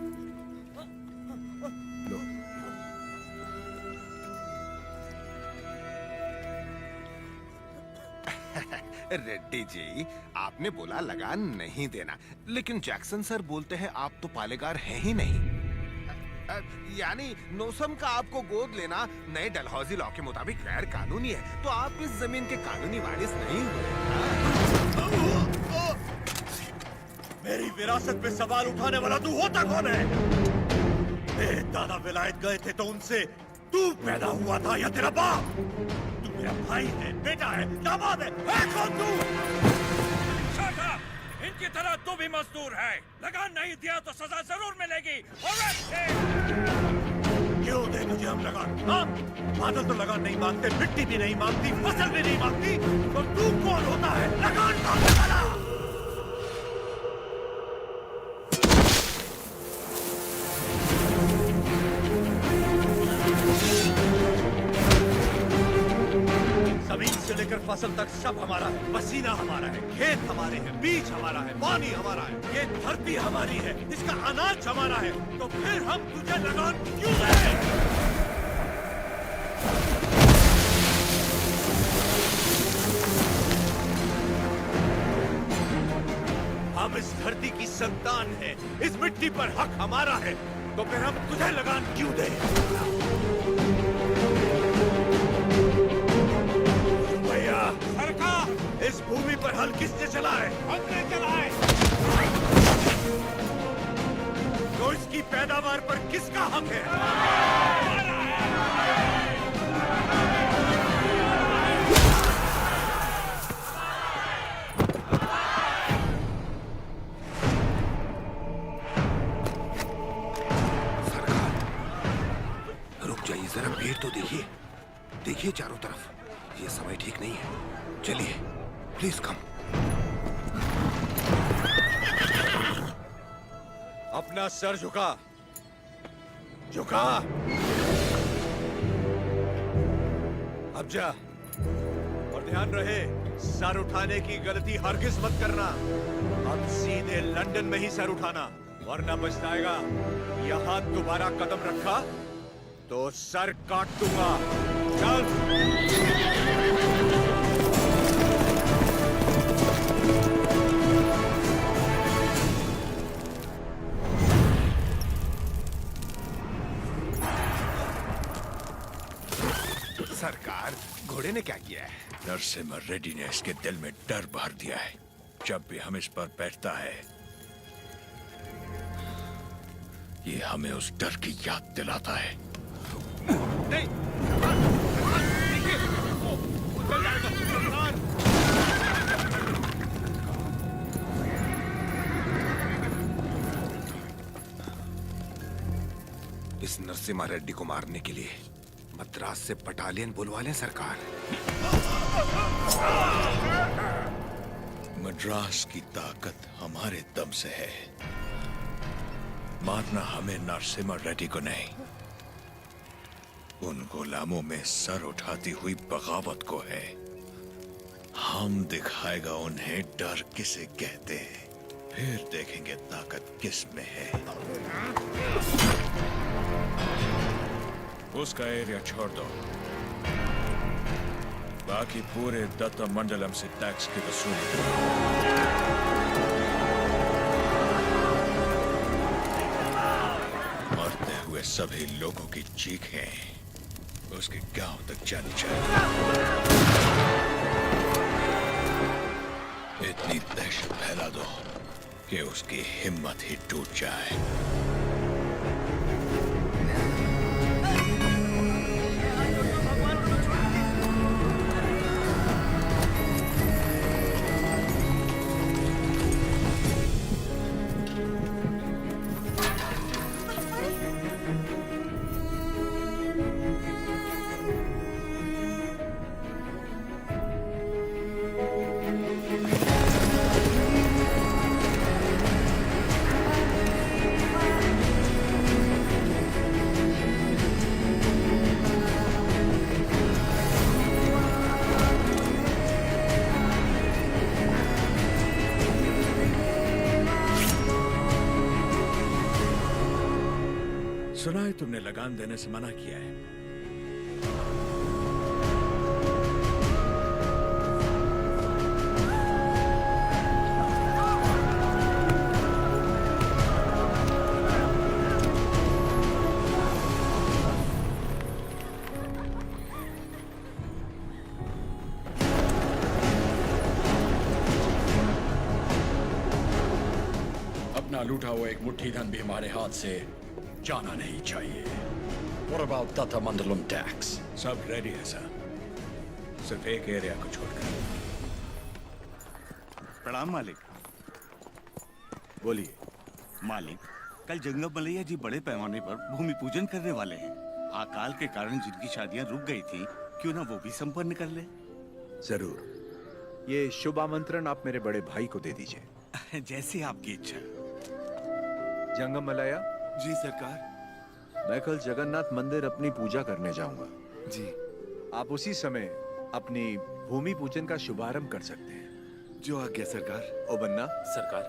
रेड्डी जी, आपने बोला लगान नहीं देना, लेकिन जैक्सन सर बोलते हैं आप तो पालेगार हैं ही नहीं। यानी नोसम का आपको गोद लेना नए डलहौजी लॉ के मुताबिक गैर कानूनी है, तो आप इस जमीन के कानूनी वारिस नहीं हुए। मेरी विरासत पे सवाल उठाने वाला तू होता कौन है? मेरे दादा विलायत गए थे तो उनसे तू पैदा हुआ था या तेरा बाप? तू मेरा भाई है, बेटा है, दामाद है कौन तू? इनकी तरह तू भी मजदूर है। लगान नहीं दिया तो सजा जरूर मिलेगी। क्यों दे तुझे हम लगान? हाँ? बादल तो लगान नहीं मांगते, मिट्टी भी नहीं मांगती, फसल भी नहीं मांगती, तो तू कौन होता है लगान मांगने वाला? जमीन से लेकर फसल तक सब हमारा है, पसीना हमारा है, खेत हमारे हैं, बीज हमारा है, पानी हमारा है, ये धरती हमारी है, इसका अनाज हमारा है, तो फिर हम तुझे लगान क्यों दें? हम इस धरती की संतान हैं, इस मिट्टी पर हक हमारा है, तो फिर हम तुझे लगान क्यों दें? सरकार, इस भूमि पर हल किसने चला है? हमने चला है। तो इसकी पैदावार पर किसका हक है? सरकार, रुक जाइए जरा, भीड़ तो देखिए, देखिए चारों तरफ, ये समय ठीक नहीं है। चलिए, प्लीज कम। अपना सर झुका, झुका। अब जा, और ध्यान रहे सर उठाने की गलती हरगिज मत करना। अब सीधे लंदन में ही सर उठाना, वरना पछताएगा। यहां दोबारा कदम रखा तो सर काट दूंगा। चल। सरकार, घोड़े ने क्या किया है? नरसिम्हा रेड्डी ने इसके दिल में डर भर दिया है। जब भी हम इस पर बैठता है, ये हमें उस डर की याद दिलाता है। नहीं, इस नरसिम्हा रेड्डी को मारने के लिए मद्रास से बटालियन बुलवा लें सरकार। मद्रास की ताकत हमारे दम से है। मारना हमें नरसिम्हा रेड्डी को नहीं, उन गुलामों में सर उठाती हुई बगावत को है। हम दिखाएगा उन्हें डर किसे कहते हैं, फिर देखेंगे ताकत किस में है। उसका एरिया छोड़ दो, बाकी पूरे दत्ता मंडलम से टैक्स की वसूली। मरते हुए सभी लोगों की चीखें उसके गांव तक जानी चाहिए। इतनी दहशत फैला दो कि उसकी हिम्मत ही टूट जाए। सुना है तुमने लगान देने से मना किया है। अपना लूटा हुआ एक मुट्ठी धन भी हमारे हाथ से जाना नहीं चाहिए। What about Datta Mandalam tax? सब रेडी है सर, सिर्फ एक एरिया को छोड़कर। प्रणाम मालिक। बोलिए। मालिक, कल जंगम मलैया जी बड़े पैमाने पर भूमि पूजन करने वाले हैं। अकाल के कारण जिनकी शादियां रुक गई थी, क्यों ना वो भी संपन्न कर ले? जरूर। ये शुभ आमंत्रण आप मेरे बड़े भाई को दे दीजिए। जैसे आपकी इच्छा। जंगम मलैया। जी सरकार। मैं कल जगन्नाथ मंदिर अपनी पूजा करने जाऊंगा। जी। आप उसी समय अपनी भूमि पूजन का शुभारंभ कर सकते हैं। जो आज्ञा सरकार। ओ बन्ना। सरकार।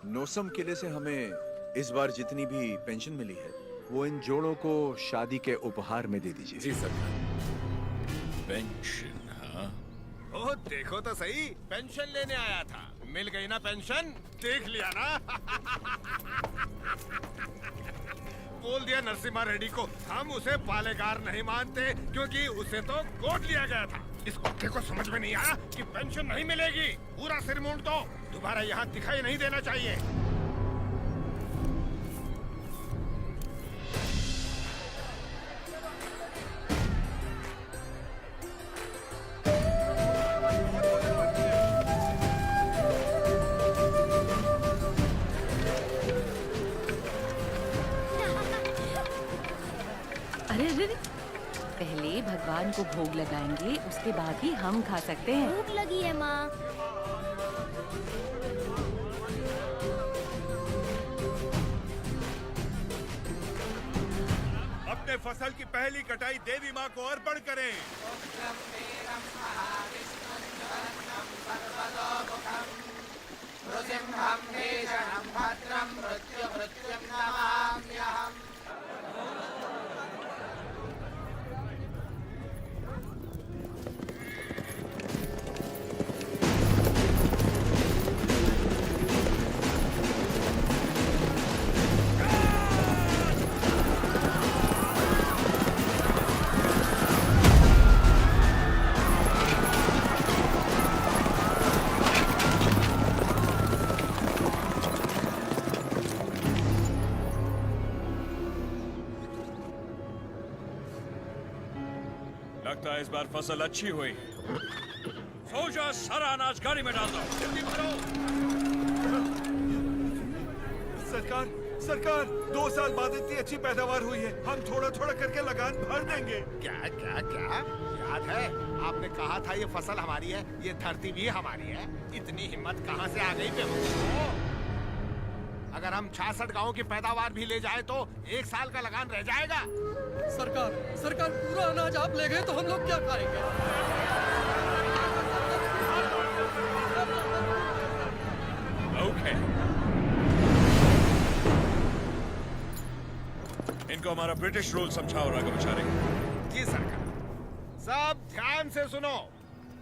नोसम किले से हमें इस बार जितनी भी पेंशन मिली है, वो इन जोड़ों को शादी के उपहार में दे दीजिए। जी सरकार। पेंशन? हाँ। ओह देखो तो सही, पेंशन लेने आया था। मिल गई ना पेंशन? देख लिया ना? बोल दिया नरसिम्हा रेड्डी को, हम उसे पालेगार नहीं मानते क्योंकि उसे तो गोद लिया गया था। इस कुत्ते को समझ में नहीं आया कि पेंशन नहीं मिलेगी। पूरा सिर मूंड दो, दोबारा यहाँ दिखाई नहीं देना चाहिए। पहले भगवान को भोग लगाएंगे, उसके बाद ही हम खा सकते हैं। भूख लगी है माँ। अपने फसल की पहली कटाई देवी माँ को अर्पण करें। लगता है इस बार फसल अच्छी हुई। सोजा सारा अनाज गाड़ी में डाल दो, जल्दी भरो। सरकार, सरकार, 2 साल बाद इतनी अच्छी पैदावार हुई है, हम थोड़ा थोड़ा करके लगान भर देंगे। क्या क्या क्या याद है आपने कहा था ये फसल हमारी है, ये धरती भी हमारी है। इतनी हिम्मत कहाँ से आ गई बेवकूफ? अगर हम 66 गांवों की पैदावार भी ले जाए तो 1 साल का लगान रह जाएगा। सरकार, सरकार, पूरा अनाज आप ले गए तो हम लोग क्या खाएंगे? ओके, इनको हमारा ब्रिटिश रूल समझाओ राघवाचारी। जी सरकार। सब ध्यान से सुनो,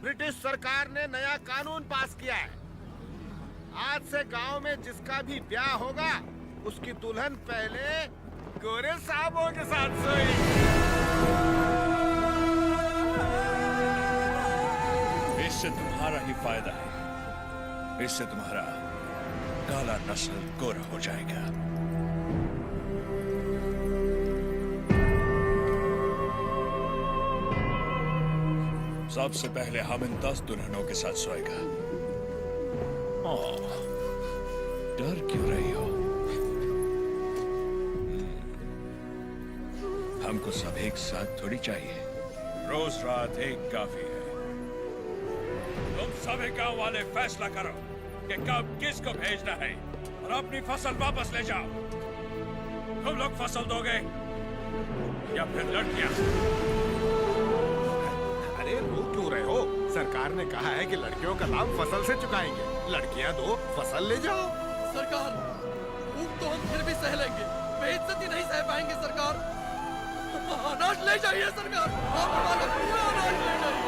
ब्रिटिश सरकार ने नया कानून पास किया है। आज से गांव में जिसका भी ब्याह होगा उसकी दुल्हन पहले गोरे साहबों के साथ सोएगी। इससे तुम्हारा ही फायदा है, इससे तुम्हारा काला नस्ल गोरा हो जाएगा। सबसे पहले हम इन 10 दुल्हनों के साथ सोएगा। डर क्यों रही हो? हमको सब एक साथ थोड़ी चाहिए, रोज रात एक काफी है। तुम सभी गांव वाले फैसला करो कि कब किसको भेजना है और अपनी फसल वापस ले जाओ। तुम लोग फसल दोगे या फिर लड़कियां? अरे रो क्यों रहे हो? सरकार ने कहा है कि लड़कियों का दाम फसल से चुकाएंगे। लड़कियां दो, फसल ले जाओ। सरकार, भूख तो हम फिर भी सह लेंगे, बेइज्जती नहीं सह पाएंगे सरकार। अनाज ले जाइए सरकार, आप हमारा पूरा अनाज ले जाइए।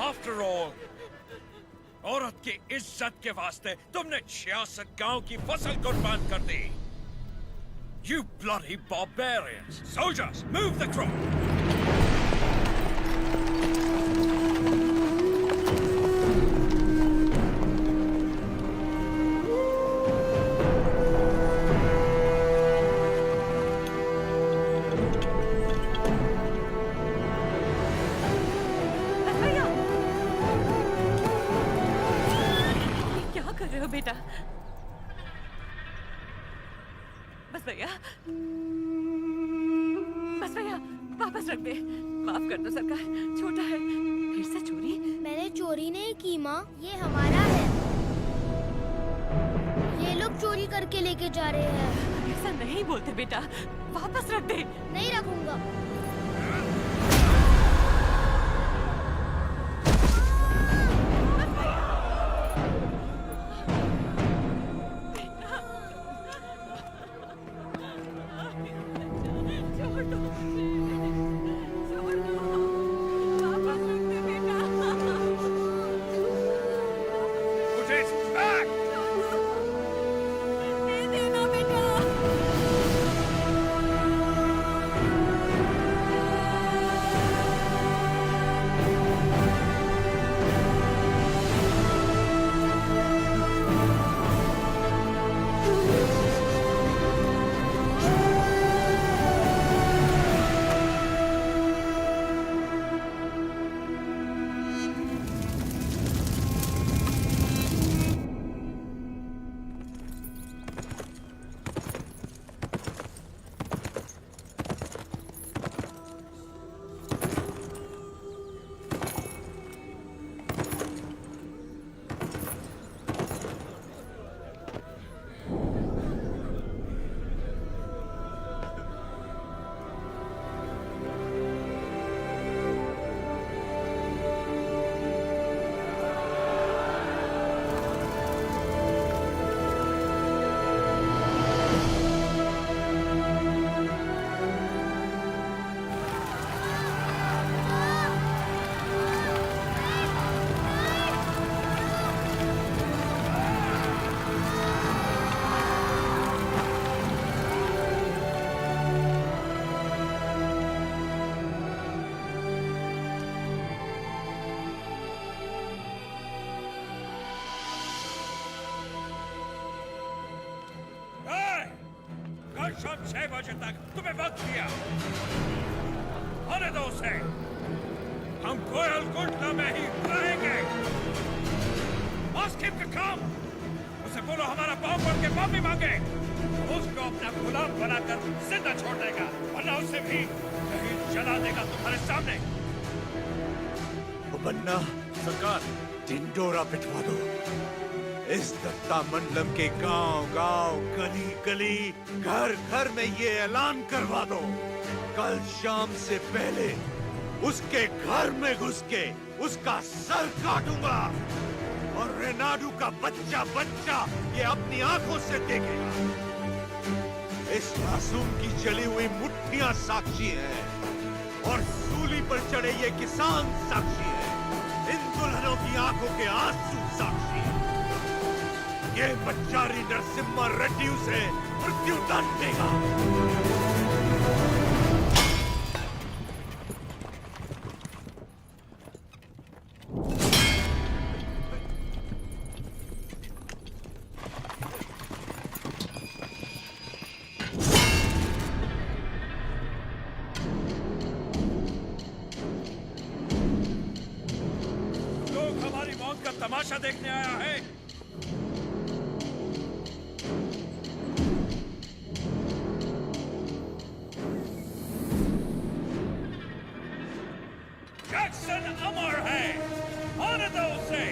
आफ्टर ऑल, औरत की इज्जत के वास्ते तुमने 66 गांव की फसल कुर्बान कर दी। You bloody barbarians! Soldiers, move the crop! बेटा, बस भैया, बस भैया, वापस रख दे। माफ कर दो सरकार, छोटा है। फिर से चोरी? मैंने चोरी नहीं की माँ, ये हमारा है। ये लोग चोरी करके लेके जा रहे हैं। ऐसा नहीं बोलते बेटा, वापस रख दे। नहीं रखूंगा। शाम 6 बजे तक तुम्हें वक्त दिया। होने दो उसे। हम गोयलकुंडा में ही रहेंगे। Ask him to come. उसे बोलो हमारा पाँव पड़ के माफी मांगे। उसको अपना गुलाम बनाकर जिंदा छोड़ देगा, वरना उसे भी कहीं जला देगा तुम्हारे सामने। बन्ना सरकार, ढिंडोरा पिटवा दो। इस दत्ता मंडलम के गांव गांव, गली गली, घर घर में ये ऐलान करवा दो, कल शाम से पहले उसके घर में घुस के उसका सर काटूंगा और रेनाडू का बच्चा बच्चा ये अपनी आंखों से देखेगा। इस मासूम की जली हुई मुट्ठियां साक्षी हैं और सूली पर चढ़े ये किसान साक्षी हैं। इन दुल्हनों की आंखों के आंसू साक्षी हैं। ये बच्चारी नरसिम्हा रेड्डी उसे मृत्यु दंड देगा। लोग हमारी मौत का तमाशा देखने आया है। जैक्सन अमर है, होने दो उसे।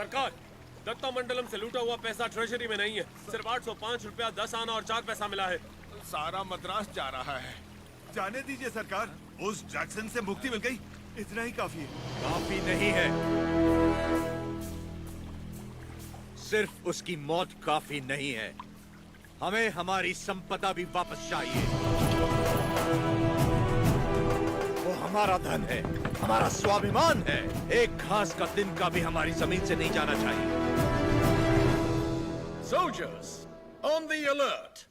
सरकार, दत्ता मंडलम से लूटा हुआ पैसा ट्रेजरी में नहीं है। सिर्फ 805 रुपया 10 आना और 4 पैसा मिला है। सारा मद्रास जा रहा है। जाने दीजिए सरकार, उस जैक्सन से मुक्ति मिल गई, इतना ही काफी है। काफी नहीं है, सिर्फ उसकी मौत काफी नहीं है, हमें हमारी संपदा भी वापस चाहिए। वो हमारा धन है, हमारा स्वाभिमान है। एक घास का तिनका भी हमारी जमीन से नहीं जाना चाहिए। Soldiers, on the alert!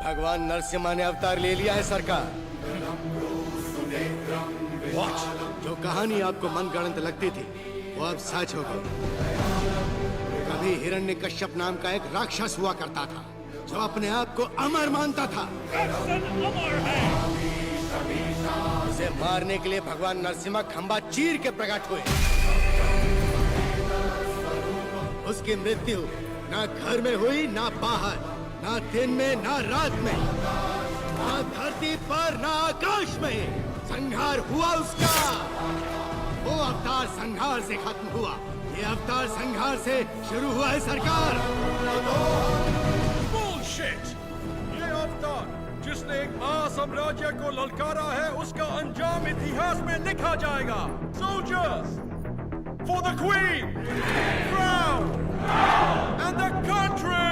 भगवान नरसिम्हा ने अवतार ले लिया है सरकार। जो कहानी आपको मनगढ़ंत लगती थी वो अब सच हो गई। कभी हिरण्यकश्यप नाम का एक राक्षस हुआ करता था जो अपने आप को अमर मानता था। उसे मारने के लिए भगवान नरसिम्हा खंबा चीर के प्रकट हुए। उसकी मृत्यु ना घर में हुई, ना बाहर, ना दिन में, ना रात में, ना धरती पर, ना आकाश में। संहार हुआ उसका। वो अवतार संहार से खत्म हुआ, ये अवतार संहार से शुरू हुआ है सरकार। Bullshit! ये अवतार जिसने एक महासाम्राज्य को ललकारा है, उसका अंजाम इतिहास में लिखा जाएगा। Soldiers, for the Queen, crown, and the country!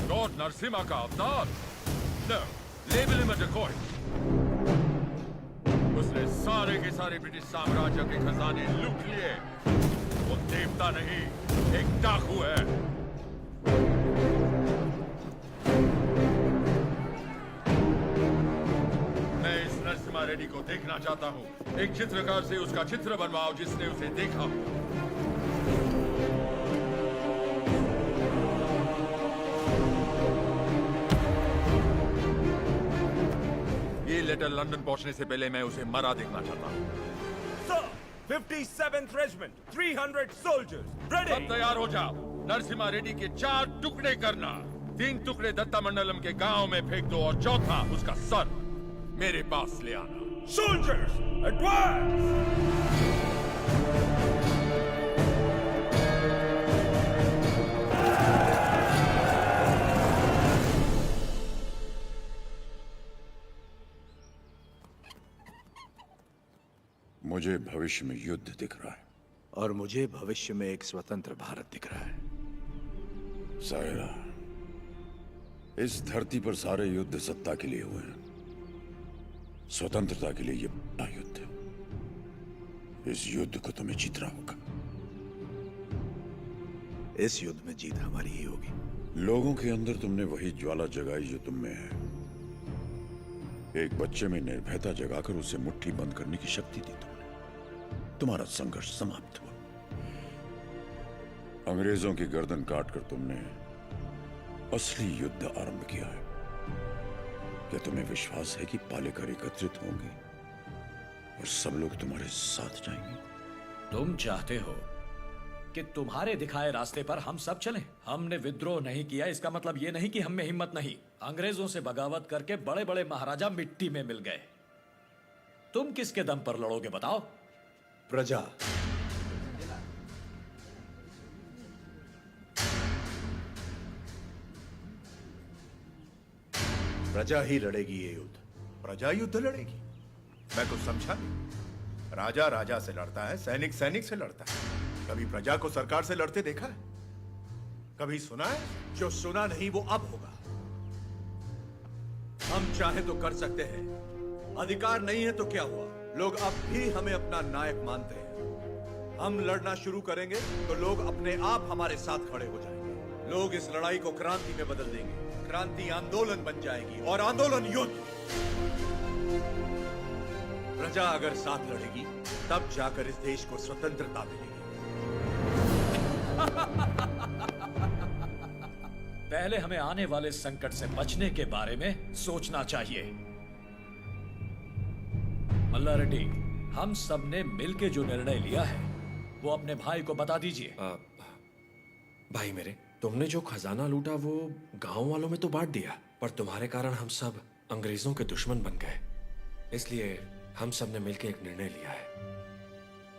Lord Narasimha का अवतार? No, label him a decoy. उसने सारे के सारे ब्रिटिश साम्राज्य के खजाने लूट लिए। वो देवता नहीं, एक डाकू है। मैं इस नरसिम्हा रेड्डी को देखना चाहता हूँ। एक चित्रकार से उसका चित्र बनवाओ जिसने उसे देखा। ये लेटर लंदन पहुंचने से पहले मैं उसे मरा देखना चाहता हूँ। 57th Regiment, 300 soldiers, ready! सब तैयार हो जाओ। नरसिम्हा रेड्डी के 4 टुकड़े करना। 3 टुकड़े दत्ता मंडलम के गांव में फेंक दो और चौथा उसका सर मेरे पास ले आना। Soldiers, advance! मुझे भविष्य में युद्ध दिख रहा है और मुझे भविष्य में एक स्वतंत्र भारत दिख रहा है। सायरा, इस धरती पर सारे युद्ध सत्ता के लिए हुए हैं। स्वतंत्रता के लिए ये बड़ा युद्ध है। इस युद्ध को तुम्हें जीतना होगा। इस युद्ध में जीत हमारी ही होगी। लोगों के अंदर तुमने वही ज्वाला जगाई जो तुम में है। एक बच्चे में निर्भयता जगाकर उसे मुट्ठी बंद करने की शक्ति दी तुमने। तुम्हारा संघर्ष समाप्त हुआ। अंग्रेजों की गर्दन काटकर तुमने असली युद्ध आरंभ किया है। क्या तुम्हें विश्वास है कि पालेकर एकत्रित होंगे और सब लोग तुम्हारे साथ जाएंगे? तुम चाहते हो कि तुम्हारे दिखाए रास्ते पर हम सब चलें? हमने विद्रोह नहीं किया, इसका मतलब ये नहीं कि हम में हिम्मत नहीं। अंग्रेजों से बगावत करके बड़े बड़े महाराजा मिट्टी में मिल गए। तुम किसके दम पर लड़ोगे बताओ? प्रजा। प्रजा ही लड़ेगी ये युद्ध। प्रजा युद्ध लड़ेगी? मैं कुछ समझा नहीं। राजा राजा से लड़ता है, सैनिक सैनिक से लड़ता है। कभी प्रजा को सरकार से लड़ते देखा है? कभी सुना है? जो सुना नहीं वो अब होगा। हम चाहे तो कर सकते हैं, अधिकार नहीं है तो क्या हुआ? लोग अब भी हमें अपना नायक मानते हैं। हम लड़ना शुरू करेंगे तो लोग अपने आप हमारे साथ खड़े हो जाएंगे। लोग इस लड़ाई को क्रांति में बदल देंगे। क्रांति आंदोलन बन जाएगी और आंदोलन युद्ध। प्रजा अगर साथ लड़ेगी तब जाकर इस देश को स्वतंत्रता मिलेगी। पहले हमें आने वाले संकट से बचने के बारे में सोचना चाहिए। मल्ला रेड्डी, हम सब ने मिलकर जो निर्णय लिया है वो अपने भाई को बता दीजिए। भाई मेरे, तुमने जो खजाना लूटा वो गांव वालों में तो बांट दिया, पर तुम्हारे कारण हम सब अंग्रेजों के दुश्मन बन गए। इसलिए हम सब ने मिलकर एक निर्णय लिया है।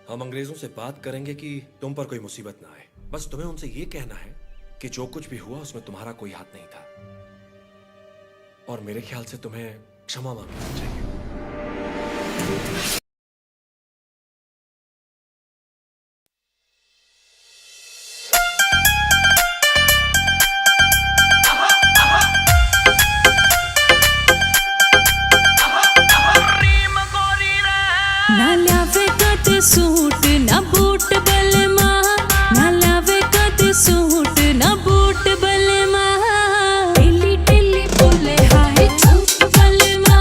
हम अंग्रेजों से बात करेंगे कि तुम पर कोई मुसीबत ना आए। बस तुम्हें उनसे ये कहना है कि जो कुछ भी हुआ उसमें तुम्हारा कोई हाथ नहीं था, और मेरे ख्याल से तुम्हें क्षमा मांगनी चाहिए। ना लावे कद सूट ना बूट बलमा, ना लावे कद सूट ना बूट बलमा। ढिल्ली ढिल्ली बोले हाय झूठ बलमा,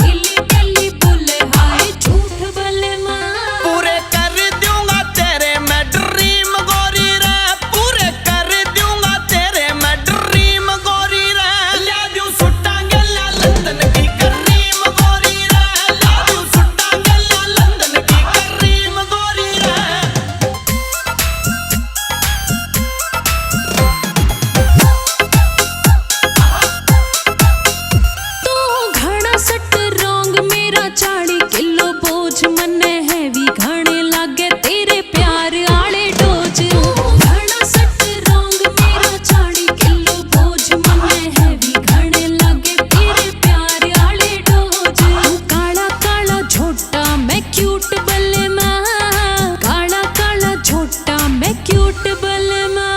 ढिल्ली ढिल्ली बोले हाय झूठ बलमा। पूरे कर दूंगा तेरे मैं ड्रीम गोरी रे, पूरे कर दूंगा तेरे मैं ड्रीम गोरी रे। ला दूं सुट्टा गल्ला लंदन की करीम गोरी रे, ला दूं सुट्टा गल्ला लंदन की करीम गोरी रे। तू घड़ा सट रोंग मेरा 40 किलो बोझ मन्ने हैवी घाने लागे तेरे प्यार आले डोज। घड़ा सट रोंग मेरा 40 किलो बोझ मन्ने हैवी घाने लागे तेरे प्यार आले डोज। तू काला काला झोटा मैं क्यूट बलमा, काला काला झोटा मैं क्यूट बलमा।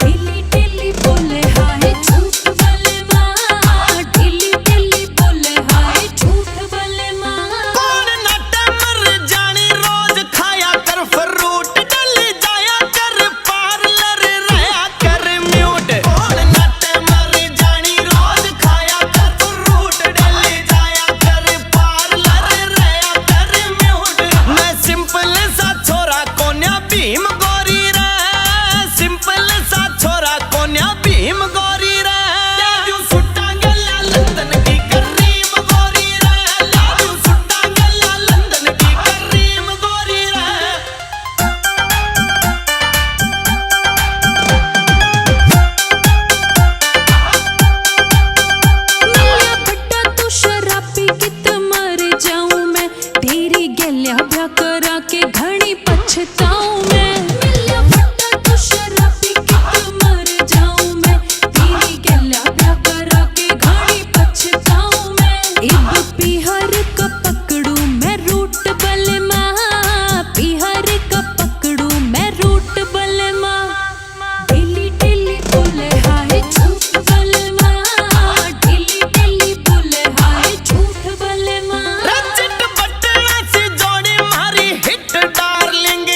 ढिल्ली ढिल्ली बोले हाय झूठ बलमा, ढिल्ली ढिल्ली बोले हाय झूठ बलमा। कौन नट मर जानी रोज खाया कर फ्रूट, डल जाया कर पार्लर रहा कर म्यूट। कौन नट मर जानी रोज खाया कर फ्रूट, डल जाया कर पार्लर रहा कर म्यूट। मैं सिंपल सा छोरा कोन्या भीम गोरी रे, सिंपल सा छोरा कोन्या भीम गोरी रे। ला दूं सुट्टा गल्ला लंदन की करीम गोरी रे, ला दूं सुट्टा गल्ला लंदन की करीम गोरी रे। मिलिया बड्डा तू शराबी कित मर जाऊं मैं, तेरी गलिया ब्याह करा के घणी पछताऊं मैं। मिलिया बड्डा तू शराबी कित मर जाऊं मैं, तेरी गलिया ब्याह करा के घणी पछताऊं मैं। इब पिहर का पकड़ू मैं रूट बलमा, पिहर का पकड़ू मैं रूट बलमा। ढिल्ली ढिल्ली बोले हाय झूठ बलमा, ढिल्ली ढिल्ली बोले हाय झूठ बलमा। रचिट बटना से जोड़ी मारी hit darling,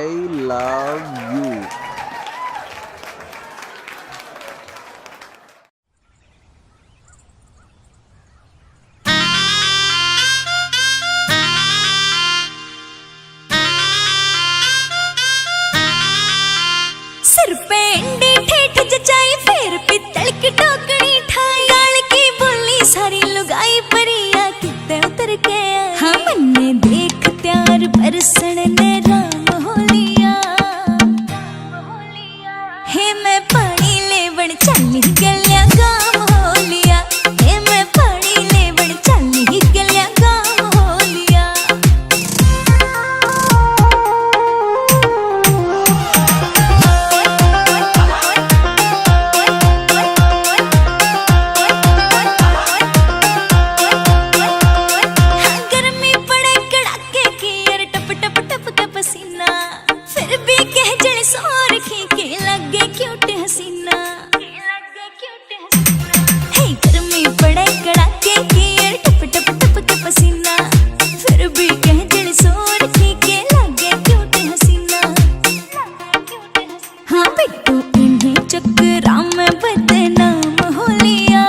I love you. सिर पे इंडी ठेठ जचाई फिर पित्तल की टोकरी ठाई गाल की बोली सारी लुगाई परिया किते उतर के आई। हाँ मन्ने देख त्यार बरसण ने राम हो लिया। हे मैं पानी लेवण चली गलिया गाम हो लिया। हे मैं पानी लेवण चली गलिया गाम हो लिया। गर्मी पड़े कड़ाके की यार टप टप टप का पसीना फिर भी कह जड़ सो रखी के लगे क्यूट हसीना। हे गर्मी पड़े कड़ाके की यार टप टप टप का पसीना फिर भी कह जड़ सो रखी के लगे क्यूट हसीना। हाँ बिट्टू इन्हें चक्करा में बदनाम हो लिया।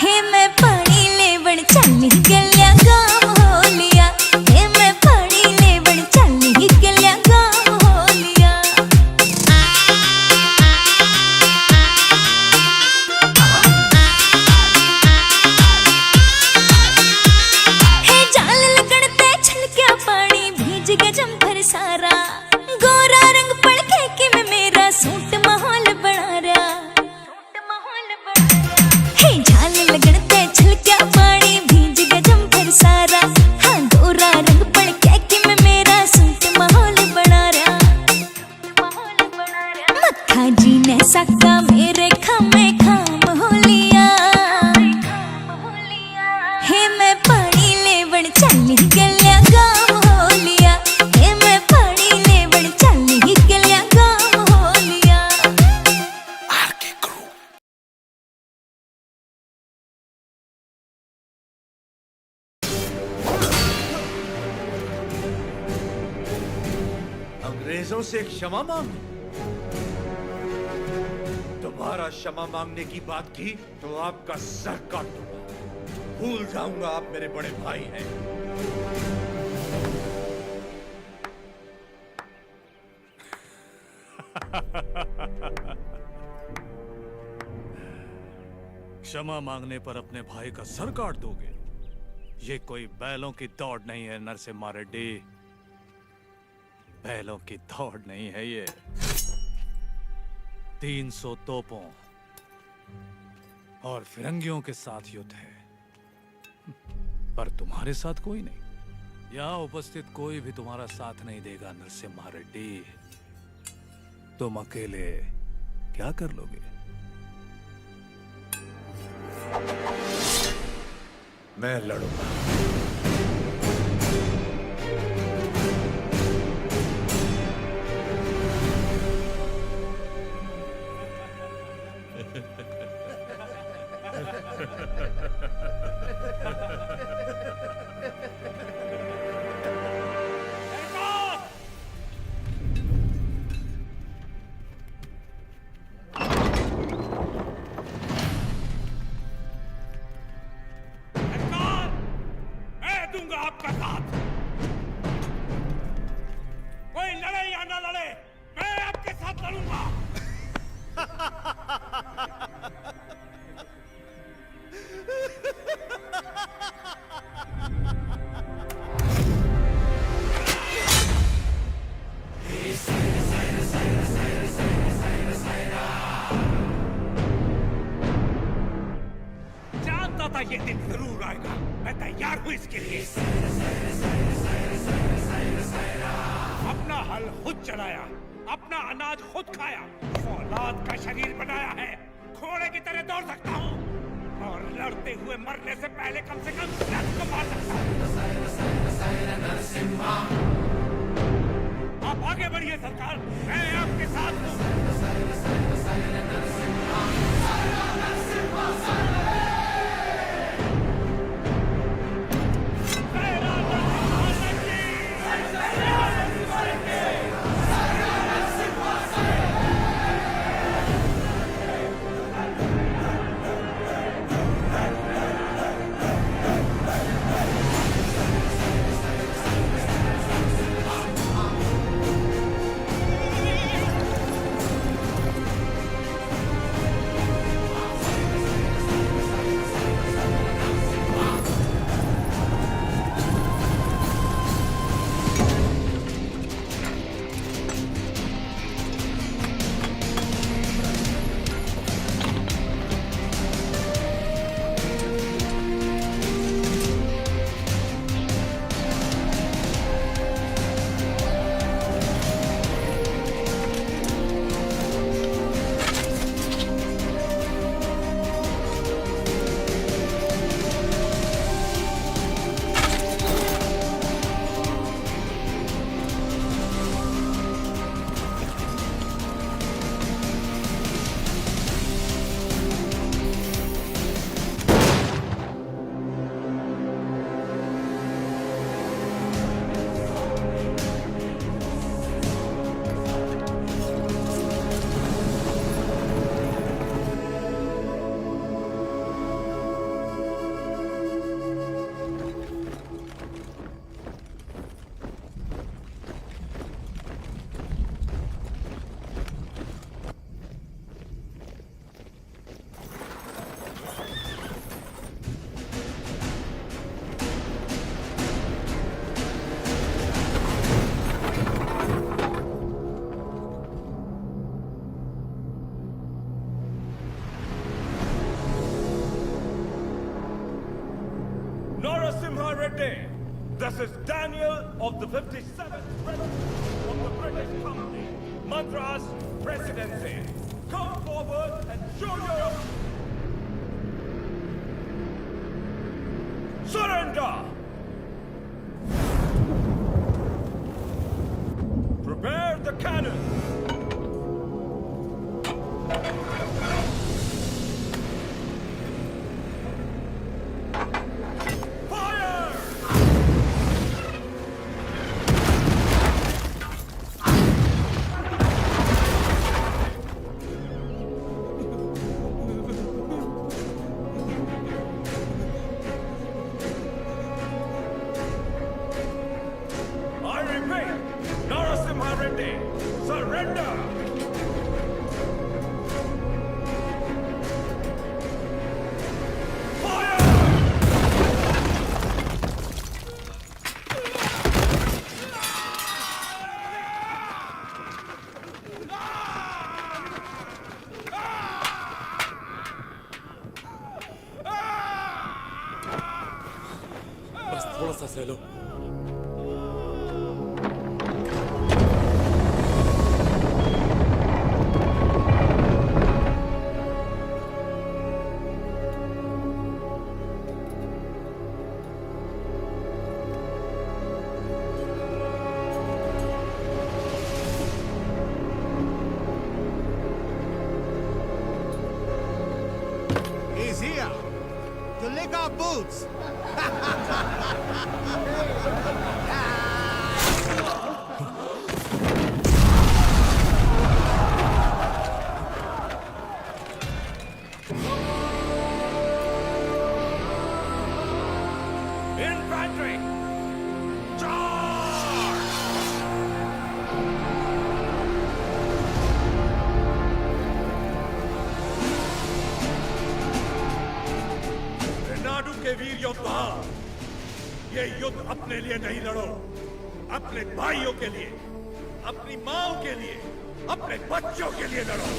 हे मैं पानी लेवण चली गलिया गाम हो लिया। हे मैं पानी लेवण चली गलिया गाम हो लिया। हे जाल लगड़ते छलकिया पानी भीज गया जम्फर सारा गोरा रंग पड़के कि मैं मेरा सूट माहौल बना रहा। हे झाल लगड़ते छलकिया पानी भीज गया जम्फर सारा हाँ गोरा रंग पड़के कि मैं मेरा सूट माहौल बना रहा। मक्खा जी ने साका मेरे खामे खाम हो लिया। हे मैं पानी लेवण चली गलिया गाम हो लिया। हे मैं पानी लेवण चली गलिया गाम हो लिया। अंग्रेजों से क्षमा मांग। दोबारा क्षमा मांगने की बात की तो आपका सर काट दूंगा। भूल जाऊंगा आप मेरे बड़े भाई हैं। क्षमा मांगने पर अपने भाई का सर काट दोगे? ये कोई बैलों की दौड़ नहीं है नरसिम्हा रेड्डी। बैलों की दौड़ नहीं है ये। 300 तोपों और फिरंगियों के साथ युद्ध है, पर तुम्हारे साथ कोई नहीं। यहाँ उपस्थित कोई भी तुम्हारा साथ नहीं देगा नरसिम्हा रेड्डी। तुम अकेले क्या कर लोगे? मैं लड़ूंगा। दूंगा आपका साथ। कोई लड़े या ना लड़े, मैं आपके साथ लड़ूंगा। जानता था ये दिन जरूर आएगा। मैं तैयार हूं इसके लिए। अपना हल खुद चलाया, अपना अनाज खुद खाया, औलाद का शरीर बनाया है। घोड़े की तरह दौड़ सकता हूँ और लड़ते हुए मरने से पहले कम से कम 10 को मार सकता हूँ। आप आगे बढ़िए सरकार, मैं आपके साथ हूँ। Hey! Narasimha Reddy. This is Daniel of the 57th Regiment of the British Company, Madras Presidency. Come forward and show your surrender. Prepare the cannon. I repeat, Narasimha Reddy, surrender! बस थोड़ा सा सह लो। He's here to lick our boots. Infantry! Renadu के वीर योद्धा, ये युद्ध अपने लिए नहीं लड़ो, अपने भाइयों के लिए, अपनी माओ के लिए, अपने बच्चों के लिए लड़ो।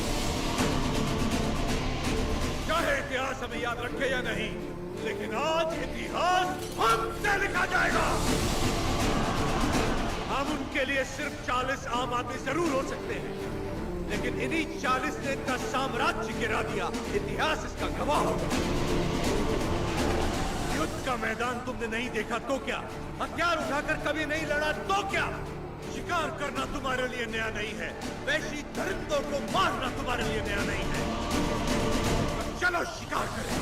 चाहे इतिहास हमें याद रखे या नहीं, लेकिन आज इतिहास हमसे लिखा जाएगा। हम उनके लिए सिर्फ 40 आम आदमी जरूर हो सकते हैं, लेकिन इन्हीं 40 ने इनका साम्राज्य गिरा दिया। इतिहास इसका गवाह होगा। युद्ध का मैदान तुमने नहीं देखा तो क्या? हथियार उठाकर कभी नहीं लड़ा तो क्या? शिकार करना तुम्हारे लिए नया नहीं है, वैसी दरिंदों को मारना तुम्हारे लिए नया नहीं है। तो चलो शिकार करें।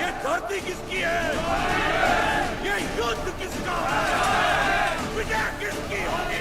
ये धरती किसकी है? ये युद्ध किसका है? विजय किसकी होगी?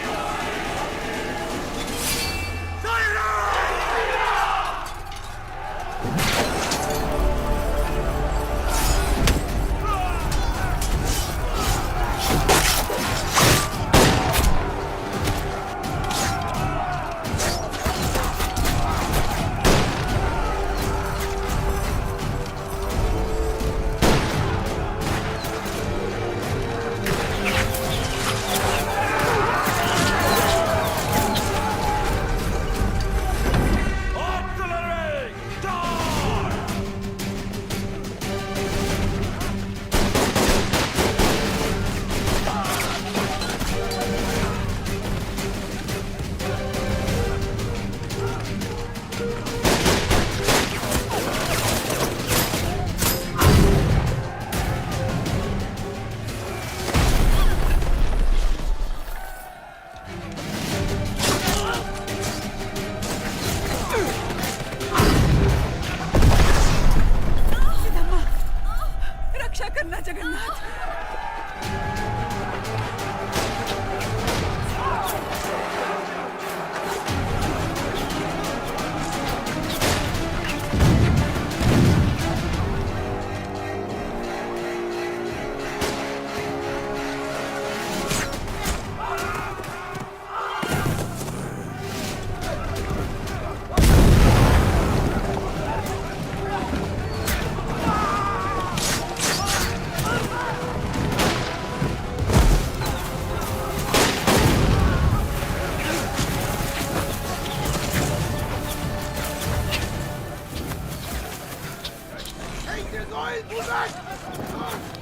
Ismail, move back!